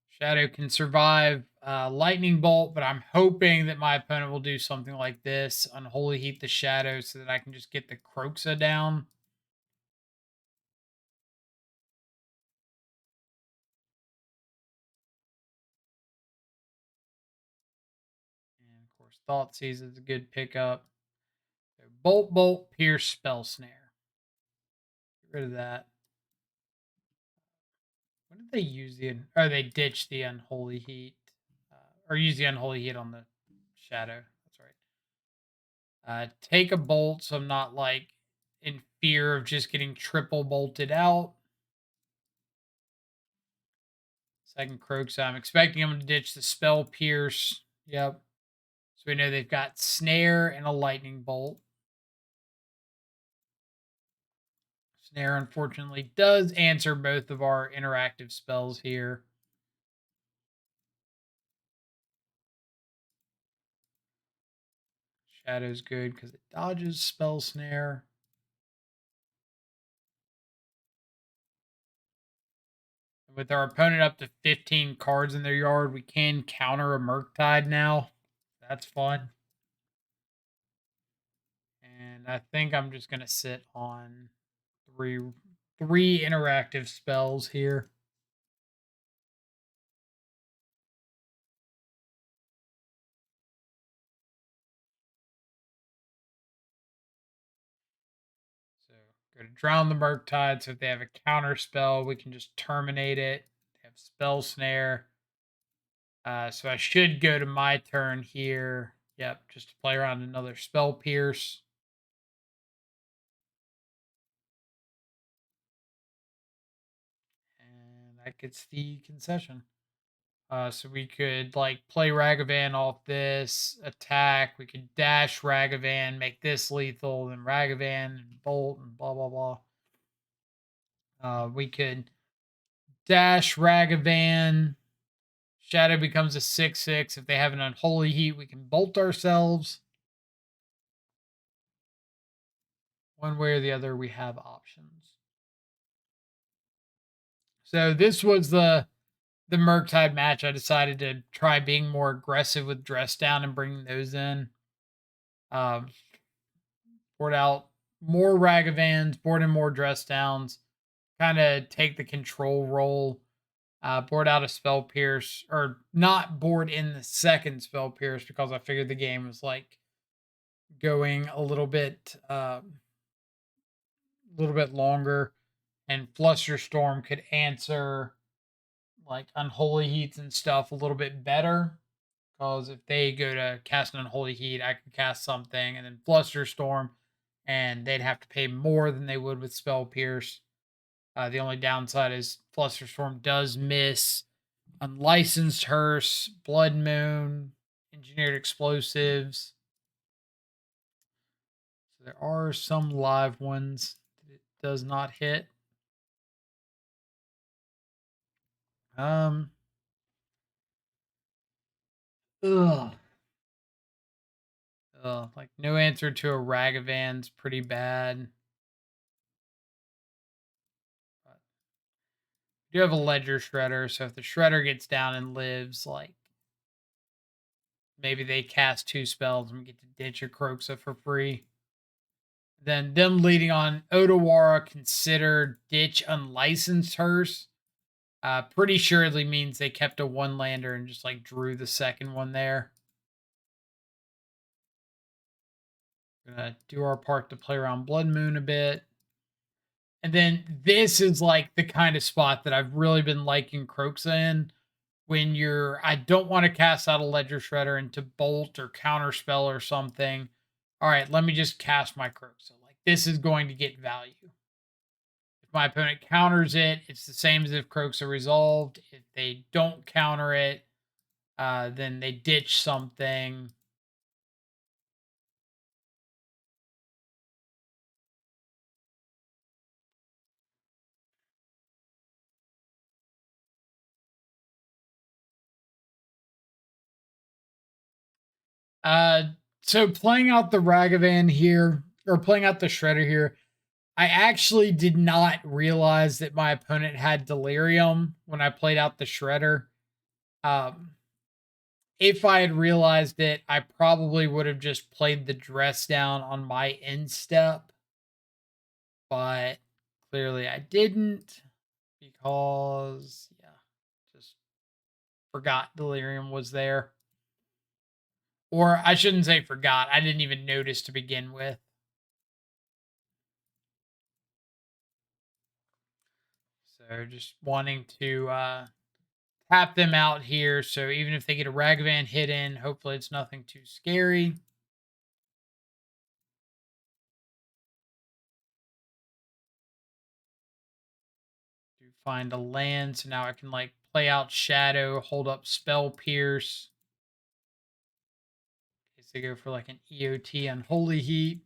Shadow can survive Lightning Bolt, but I'm hoping that my opponent will do something like this. Unholy Heat the Shadow so that I can just get the Croxa down. And of course, Thoughtseize is a good pickup. So Bolt, Pierce, Spell Snare. Get rid of that. When did they use the... Oh, they ditched the Unholy Heat. Or use the Unholy Heat on the Shadow. That's right. Take a Bolt so I'm not, like, in fear of just getting triple bolted out. Second Croxa. I'm expecting them to ditch the Spell Pierce. Yep. So we know they've got Snare and a Lightning Bolt. Snare, unfortunately, does answer both of our interactive spells here. Shadow's good because it dodges Spell Snare. With our opponent up to 15 cards in their yard, we can counter a mURktide now. That's fun. And I think I'm just going to sit on three interactive spells here. So go to drown the mURktide. So if they have a counter spell, we can just terminate it. They have Spell Snare. So I should go to my turn here. Yep, just to play around another Spell Pierce. And that gets the concession. So we could like play Ragavan off this, attack. We could dash Ragavan, make this lethal, then Ragavan and Bolt and blah blah blah. We could dash Ragavan. Shadow becomes a 6/6. If they have an Unholy Heat, we can bolt ourselves. One way or the other, we have options. So this was the mURktide match. I decided to try being more aggressive with Dress Down and bringing those in. Board out more Ragavans, board in more Dress Downs, kind of take the control role. Board out a Spell Pierce, or not board in the second Spell Pierce because I figured the game was like going a little bit longer, and Flusterstorm could answer like Unholy Heats and stuff a little bit better. Because if they go to cast an Unholy Heat, I can cast something and then Flusterstorm, and they'd have to pay more than they would with Spell Pierce. The only downside is Flusterstorm does miss Unlicensed Hearse, Blood Moon, Engineered Explosives. So there are some live ones that it does not hit. Ugh. Like no answer to a Ragavan's pretty bad. But we do have a Ledger Shredder, so if the Shredder gets down and lives, like maybe they cast 2 spells and we get to ditch a Croxa for free. Then them leading on Otawara, Consider, ditch Unlicensed Hearse. Pretty surely means they kept a 1-lander and just like drew the second one there. Gonna do our part to play around Blood Moon a bit. And then this is like the kind of spot that I've really been liking Croxa in. When I don't want to cast out a Ledger Shredder into Bolt or Counterspell or something. All right, let me just cast my Croxa. Like this is going to get value. If my opponent counters it, it's the same as if Croxa resolved. If they don't counter it, then they ditch something. So playing out the Ragavan here, or playing out the Shredder here, I actually did not realize that my opponent had Delirium when I played out the Shredder. Um, if I had realized it, I probably would have just played the dress down on my end step, but clearly I didn't because, yeah, just forgot Delirium was there. Or I shouldn't say forgot, I didn't even notice to begin with. So just wanting to tap them out here. So even if they get a Ragavan hit in, hopefully it's nothing too scary. To find a land, so now I can like play out Shadow, hold up Spell Pierce. In case they go for like an EOT Unholy Heat.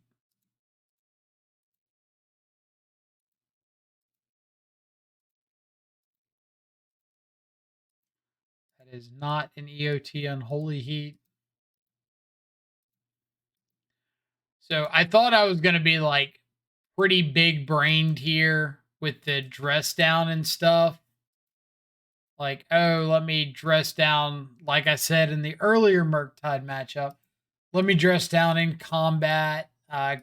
That is not an EOT Unholy Heat. So I thought I was going to be like pretty big brained here with the dress down and stuff. Like, oh, let me dress down, like I said in the earlier mURktide matchup. Let me dress down in combat,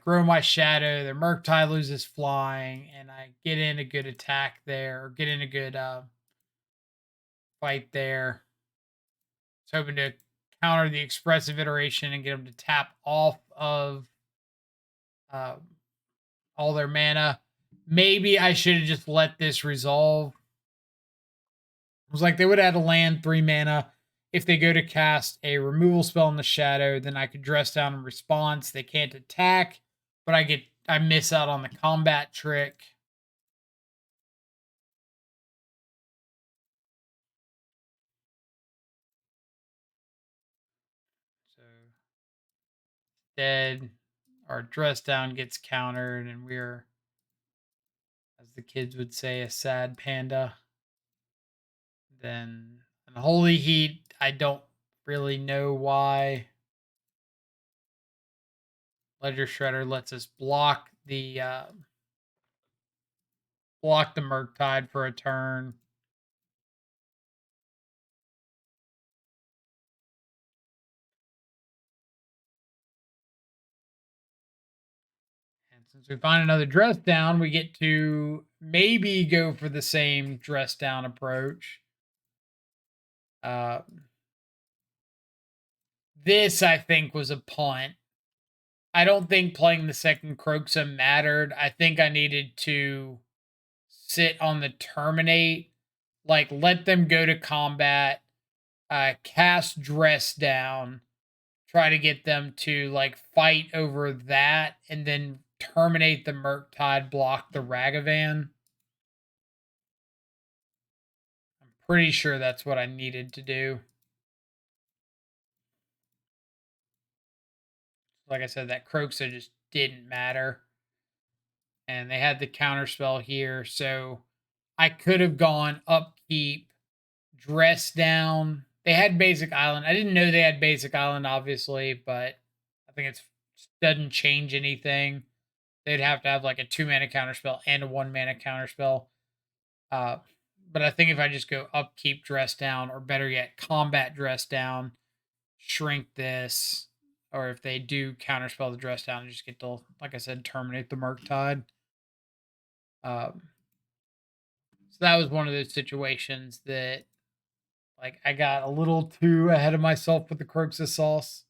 grow my shadow. The mURktide loses flying, and I get in a good attack there, or get in a good fight there. I was hoping to counter the expressive iteration and get them to tap off of uh, all their mana. Maybe I should have just let this resolve. It was like they would add a land 3 mana. If they go to cast a removal spell in the shadow, then I could dress down in response. They can't attack, but I miss out on the combat trick. So instead, our dress down gets countered, and we're, as the kids would say, a sad panda. Then an holy heat, I don't really know why. Ledger Shredder lets us block the mURktide for a turn. And since we find another dress down, we get to maybe go for the same dress down approach. This, I think, was a punt. I don't think playing the second Croxa mattered. I think I needed to sit on the terminate, like let them go to combat, cast dress down, try to get them to like fight over that, and then terminate the mURktide, block the Ragavan. I'm pretty sure that's what I needed to do. Like I said, that Croxa just didn't matter. And they had the counter spell here, so I could have gone upkeep, dress down. They had basic island. I didn't know they had basic island, obviously, but I think it doesn't change anything. They'd have to have like a 2 mana counter spell and a 1 mana counter spell. But I think if I just go upkeep, dress down, or better yet, combat dress down, shrink this, or if they do counterspell the dress down, and just get to, like I said, terminate the mURktide. So that was one of those situations that, like, I got a little too ahead of myself with the Grixis sauce.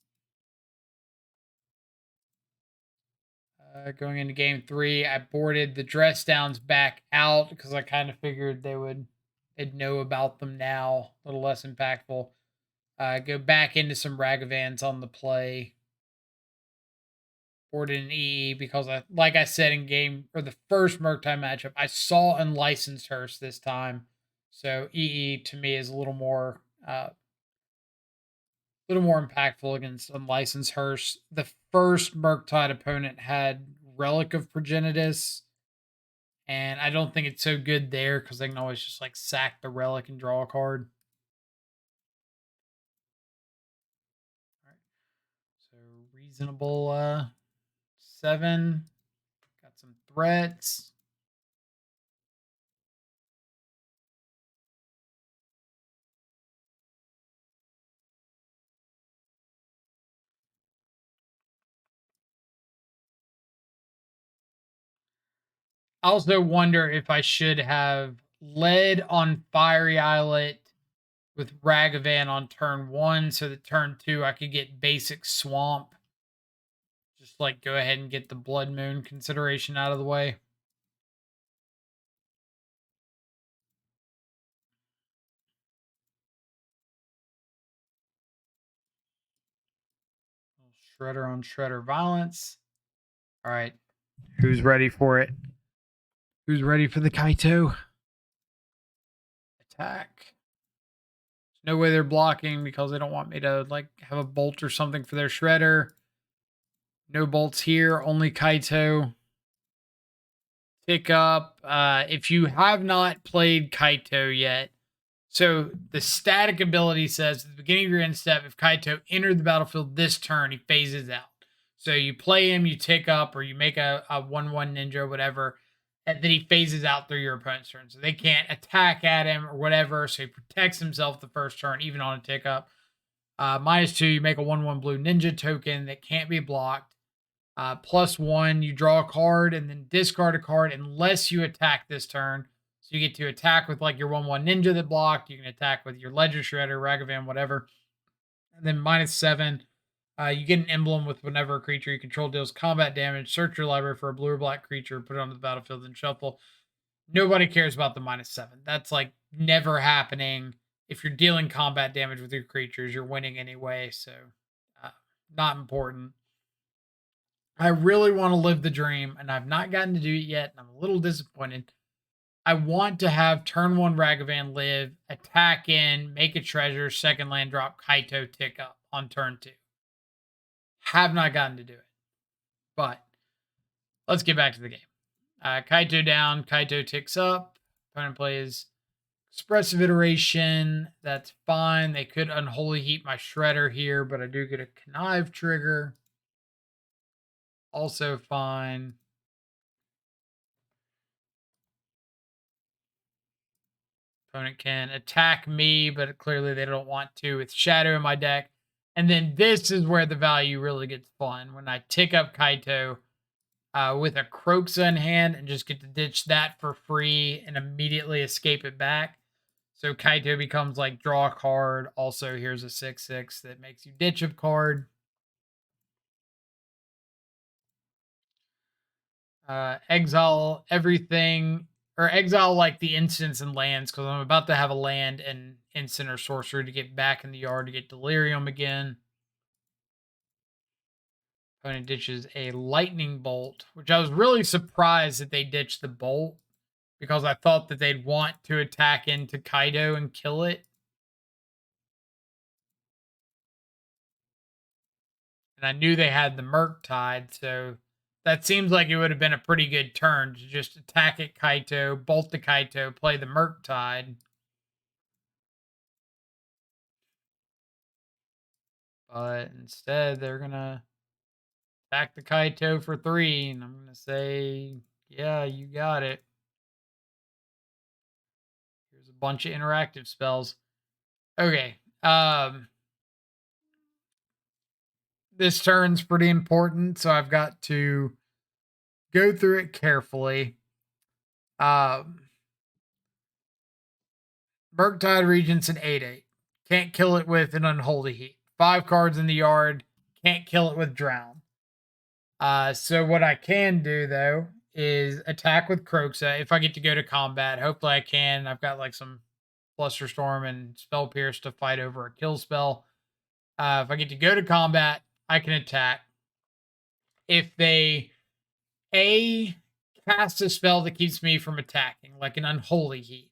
Going into game 3, I boarded the dress downs back out because I kind of figured they'd know about them now, a little less impactful. Go back into some Ragavans on the play. Boarded an EE because like I said in game, or the first mURktide matchup, I saw Unlicensed Hearse this time. So EE to me is a little more impactful against Unlicensed Hearse. The first mURktide opponent had Relic of Progenitus, and I don't think it's so good there because they can always just like sack the Relic and draw a card. All right. So reasonable 7. Got some threats. I also wonder if I should have led on Fiery Islet with Ragavan on turn 1 so that turn 2 I could get basic Swamp. Just like go ahead and get the Blood Moon consideration out of the way. Shredder on Shredder violence. All right. Who's ready for it? Who's ready for the Kaito? Attack. There's no way they're blocking because they don't want me to like have a bolt or something for their Shredder. No bolts here, only Kaito. Pick up. If you have not played Kaito yet, so the static ability says at the beginning of your end step, if Kaito entered the battlefield this turn, he phases out. So you play him, you tick up, or you make a 1/1 ninja, or whatever, and then he phases out through your opponent's turn. So they can't attack at him or whatever. So he protects himself the first turn, even on a tick up. -2, you make a 1/1 blue ninja token that can't be blocked. +1, you draw a card and then discard a card unless you attack this turn. So you get to attack with like your 1/1 ninja that blocked. You can attack with your Ledger Shredder, Ragavan, whatever. And then -7, you get an emblem with whenever a creature you control deals combat damage. Search your library for a blue or black creature, put it onto the battlefield, and shuffle. Nobody cares about the -7. That's like never happening. If you're dealing combat damage with your creatures, you're winning anyway. So not important. I really want to live the dream, and I've not gotten to do it yet, and I'm a little disappointed. I want to have turn 1 Ragavan live, attack in, make a treasure, second land drop, Kaito tick up on turn 2. Have not gotten to do it. But let's get back to the game. Kaito down, Kaito ticks up. Opponent plays Expressive Iteration. That's fine. They could Unholy Heat my Shredder here, but I do get a Connive trigger. Also fine. Opponent can attack me, but clearly they don't want to with Shadow in my deck. And then this is where the value really gets fun. When I tick up Kaito with a Croxa in hand and just get to ditch that for free and immediately escape it back. So Kaito becomes like draw a card. Also, here's a 6/6 that makes you ditch a card. Exile everything, or exile like the instants and lands, because I'm about to have a land and instant or sorcery to get back in the yard to get Delirium again. Opponent ditches a lightning bolt, which I was really surprised that they ditched the bolt, because I thought that they'd want to attack into Kaido and kill it. And I knew they had the mURktide, so that seems like it would have been a pretty good turn to just attack at Kaito, bolt the Kaito, play the mURktide. But instead, they're going to attack the Kaito for 3, and I'm going to say, yeah, you got it. Here's a bunch of interactive spells. Okay. This turn's pretty important, so I've got to go through it carefully. mURktide Regents an 8/8. Can't kill it with an Unholy Heat. 5 cards in the yard. Can't kill it with Drown. So what I can do, though, is attack with Croxa if I get to go to combat. Hopefully I can. I've got like some Flusterstorm and Spell Pierce to fight over a kill spell. If I get to go to combat, I can attack. If they cast a spell that keeps me from attacking, like an Unholy Heat,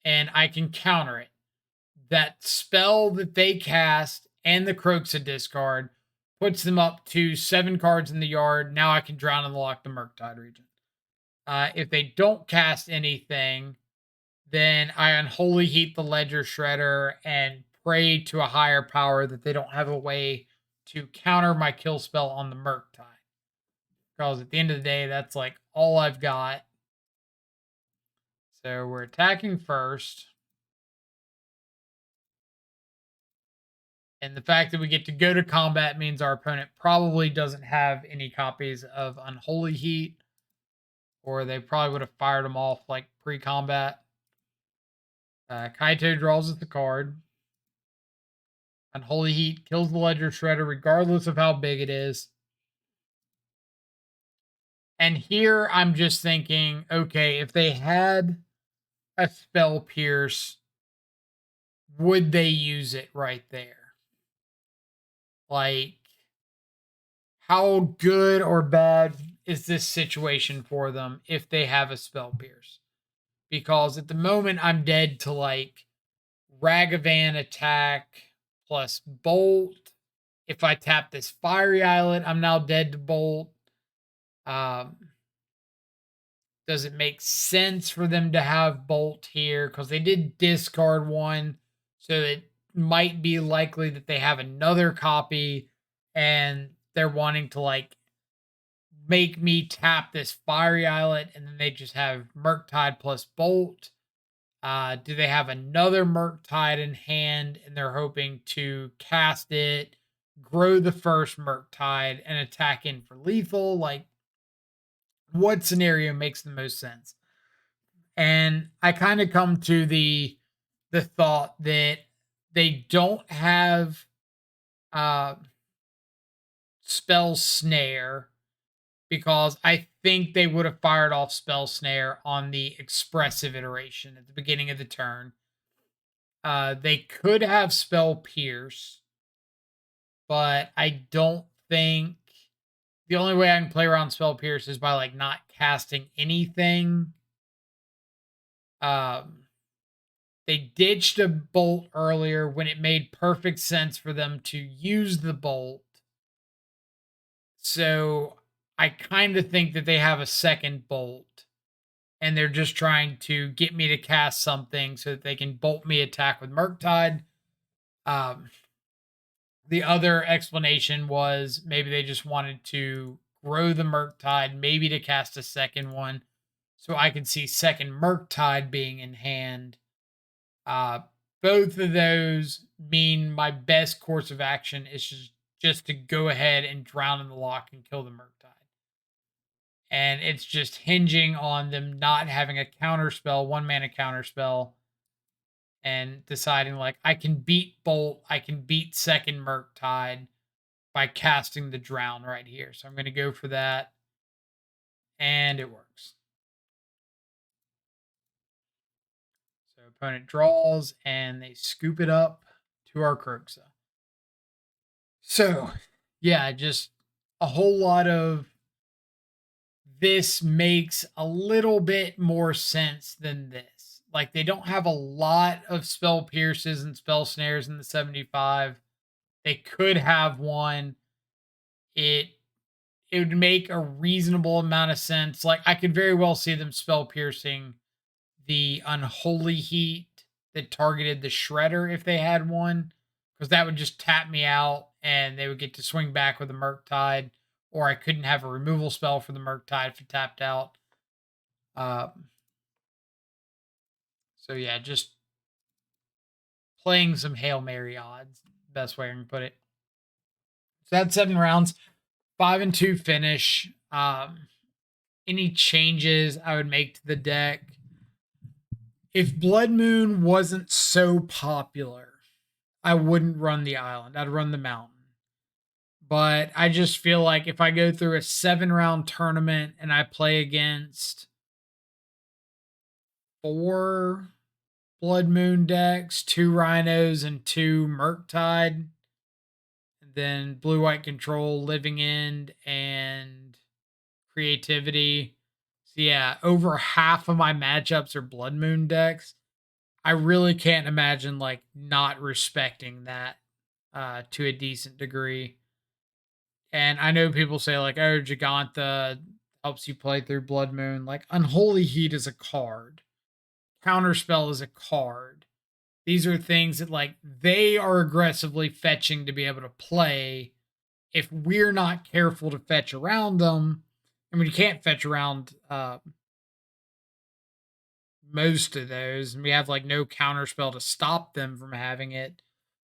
and I can counter it, that spell that they cast and the Croxa discard puts them up to 7 cards in the yard. Now I can drown and lock the mURktide Regent. If they don't cast anything, then I Unholy Heat the Ledger Shredder and pray to a higher power that they don't have a way to counter my kill spell on the mURktide. Because at the end of the day, that's like all I've got. So we're attacking first. And the fact that we get to go to combat means our opponent probably doesn't have any copies of Unholy Heat, or they probably would have fired them off like pre-combat. Kaito draws us the card. Unholy Heat kills the Ledger Shredder regardless of how big it is. And here I'm just thinking, okay, if they had a Spell Pierce, would they use it right there? Like, how good or bad is this situation for them if they have a Spell Pierce? Because at the moment, I'm dead to like Ragavan attack plus Bolt. If I tap this Fiery Islet, I'm now dead to Bolt. Does it make sense for them to have Bolt here? Because they did discard one, so it might be likely that they have another copy and they're wanting to like make me tap this Fiery Islet and then they just have mURktide plus Bolt. Do they have another mURktide in hand and they're hoping to cast it, grow the first mURktide, and attack in for lethal? Like, what scenario makes the most sense? And I kind of come to the thought that they don't have Spell Snare, because I think they would have fired off Spell Snare on the expressive iteration at the beginning of the turn. They could have Spell Pierce, but I don't think the only way I can play around Spell Pierce is by like not casting anything. They ditched a Bolt earlier when it made perfect sense for them to use the Bolt. So I kind of think that they have a second Bolt and they're just trying to get me to cast something so that they can Bolt me attack with mURktide. The other explanation was maybe they just wanted to grow the mURktide, maybe to cast a second one, so I could see second mURktide being in hand. Both of those mean my best course of action is just to go ahead and drown in the lock and kill the mURktide. And it's just hinging on them not having a counterspell, 1-mana counterspell, and deciding like I can beat Bolt, I can beat second mURktide by casting the drown right here. So I'm going to go for that, and it works. So opponent draws, and they scoop it up to our Kroxa. So, yeah, just a whole lot of this makes a little bit more sense than this. Like, they don't have a lot of Spell Pierces and Spell Snares in the 75. They could have one. It would make a reasonable amount of sense. Like, I could very well see them Spell Piercing the Unholy Heat that targeted the Shredder if they had one, because that would just tap me out and they would get to swing back with a mURktide, or I couldn't have a removal spell for the mURktide if it tapped out. So yeah, just playing some Hail Mary odds, best way I can put it. So that's 7 rounds, 5-2 finish. Any changes I would make to the deck? If Blood Moon wasn't so popular, I wouldn't run the island. I'd run the mountain. But I just feel like if I go through a 7-round tournament and I play against 4 Blood Moon decks, 2 Rhinos, and 2 mURktide, and then Blue White Control, Living End, and Creativity. So yeah, over half of my matchups are Blood Moon decks. I really can't imagine like not respecting that to a decent degree. And I know people say like, oh, Giganta helps you play through Blood Moon. Like, Unholy Heat is a card. Counterspell is a card. These are things that like they are aggressively fetching to be able to play. if we're not careful to fetch around them, I mean, you can't fetch around most of those, and we have like no counter spell to stop them from having it.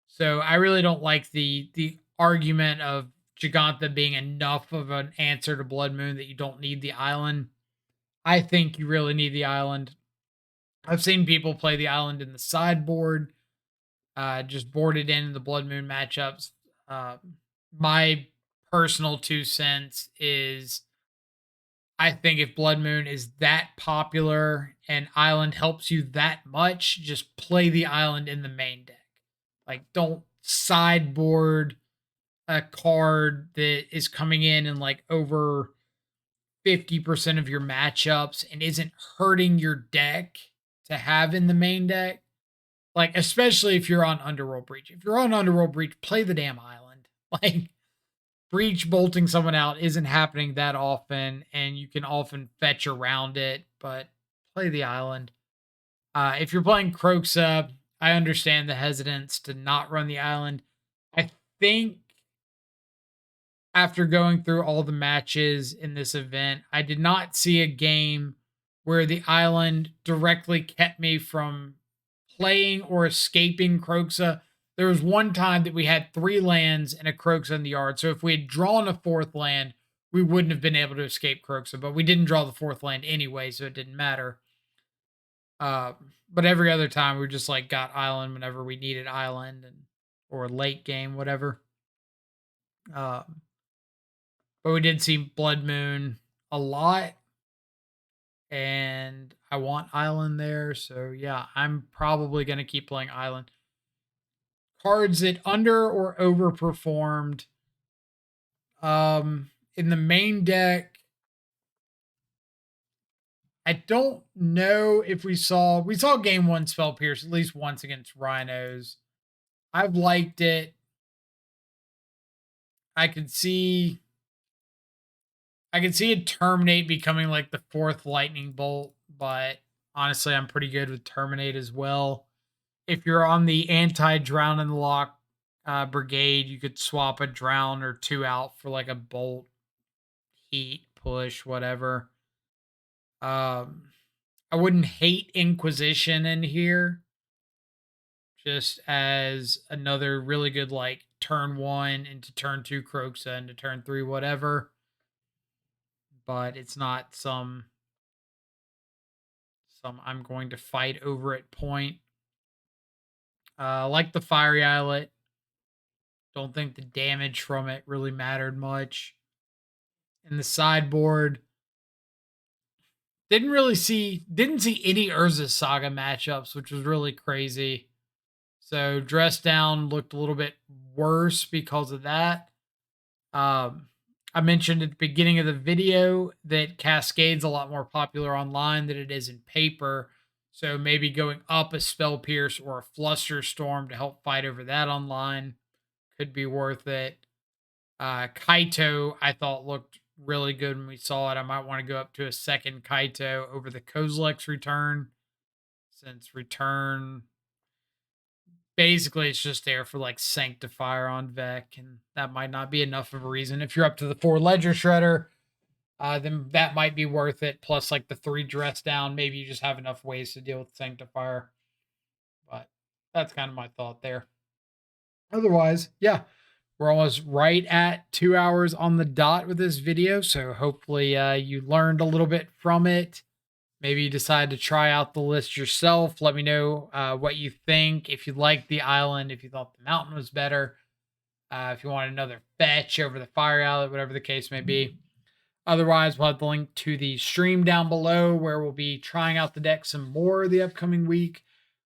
So I really don't like the argument of Giganta being enough of an answer to Blood Moon that you don't need the island. I think you really need the island. I've seen people play the island in the sideboard, just board it in the Blood Moon matchups. Uh, my personal 2 cents is I think if Blood Moon is that popular and Island helps you that much, just play the Island in the main deck. Like, don't sideboard a card that is coming in and like over 50% of your matchups and isn't hurting your deck to have in the main deck. Like, especially if you're on Underworld Breach. If you're on Underworld Breach, play the damn Island. Like, Breach bolting someone out isn't happening that often, and you can often fetch around it, but play the island. If you're playing Croxa, I understand the hesitance to not run the island. I think after going through all the matches in this event, I did not see a game where the island directly kept me from playing or escaping Croxa. There was one time that we had 3 lands and a Croxa in the yard. So if we had drawn a 4th land, we wouldn't have been able to escape Croxa, but we didn't draw the 4th land anyway, so it didn't matter. But every other time we just like got island whenever we needed island and or late game, whatever. But we did see Blood Moon a lot, and I want Island there. So yeah, I'm probably going to keep playing Island. Cards that under or overperformed. In the main deck, I don't know if we saw game 1 Spell Pierce at least once against Rhinos. I've liked it. I could see it Terminate becoming like the 4th Lightning Bolt, but honestly, I'm pretty good with Terminate as well. If you're on the anti-drown in the lock brigade, you could swap a drown or 2 out for like a bolt, heat, push, whatever. I wouldn't hate Inquisition in here, just as another really good like turn 1 into turn 2 Croxa into turn 3 whatever. But it's not some I'm going to fight over at point. Like the Fiery Islet. Don't think the damage from it really mattered much. In the sideboard, didn't see any Urza Saga matchups, which was really crazy. So Dress Down looked a little bit worse because of that. I mentioned at the beginning of the video that Cascade's a lot more popular online than it is in paper. So maybe going up a Spell Pierce or a Flusterstorm to help fight over that online could be worth it. Kaito, I thought looked really good when we saw it. I might want to go up to a second Kaito over the Kozilek's Return, since Return basically it's just there for like Sanctifier on Vec, and that might not be enough of a reason. If you're up to the 4 Ledger Shredder, then that might be worth it. Plus, like the 3 Dress Down, maybe you just have enough ways to deal with Sanctifier. But that's kind of my thought there. Otherwise, yeah, we're almost right at 2 hours on the dot with this video. So hopefully you learned a little bit from it. Maybe you decide to try out the list yourself. Let me know what you think. If you liked the island, if you thought the mountain was better, if you want another fetch over the Fire Outlet, whatever the case may be. Otherwise, we'll have the link to the stream down below where we'll be trying out the deck some more the upcoming week.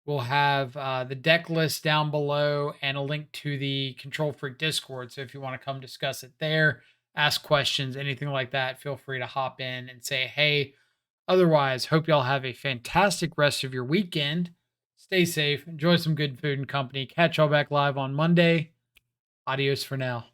We'll have the deck list down below and a link to the Control Freak Discord. So if you want to come discuss it there, ask questions, anything like that, feel free to hop in and say, hey. Otherwise, hope y'all have a fantastic rest of your weekend. Stay safe, enjoy some good food and company. Catch y'all back live on Monday. Adios for now.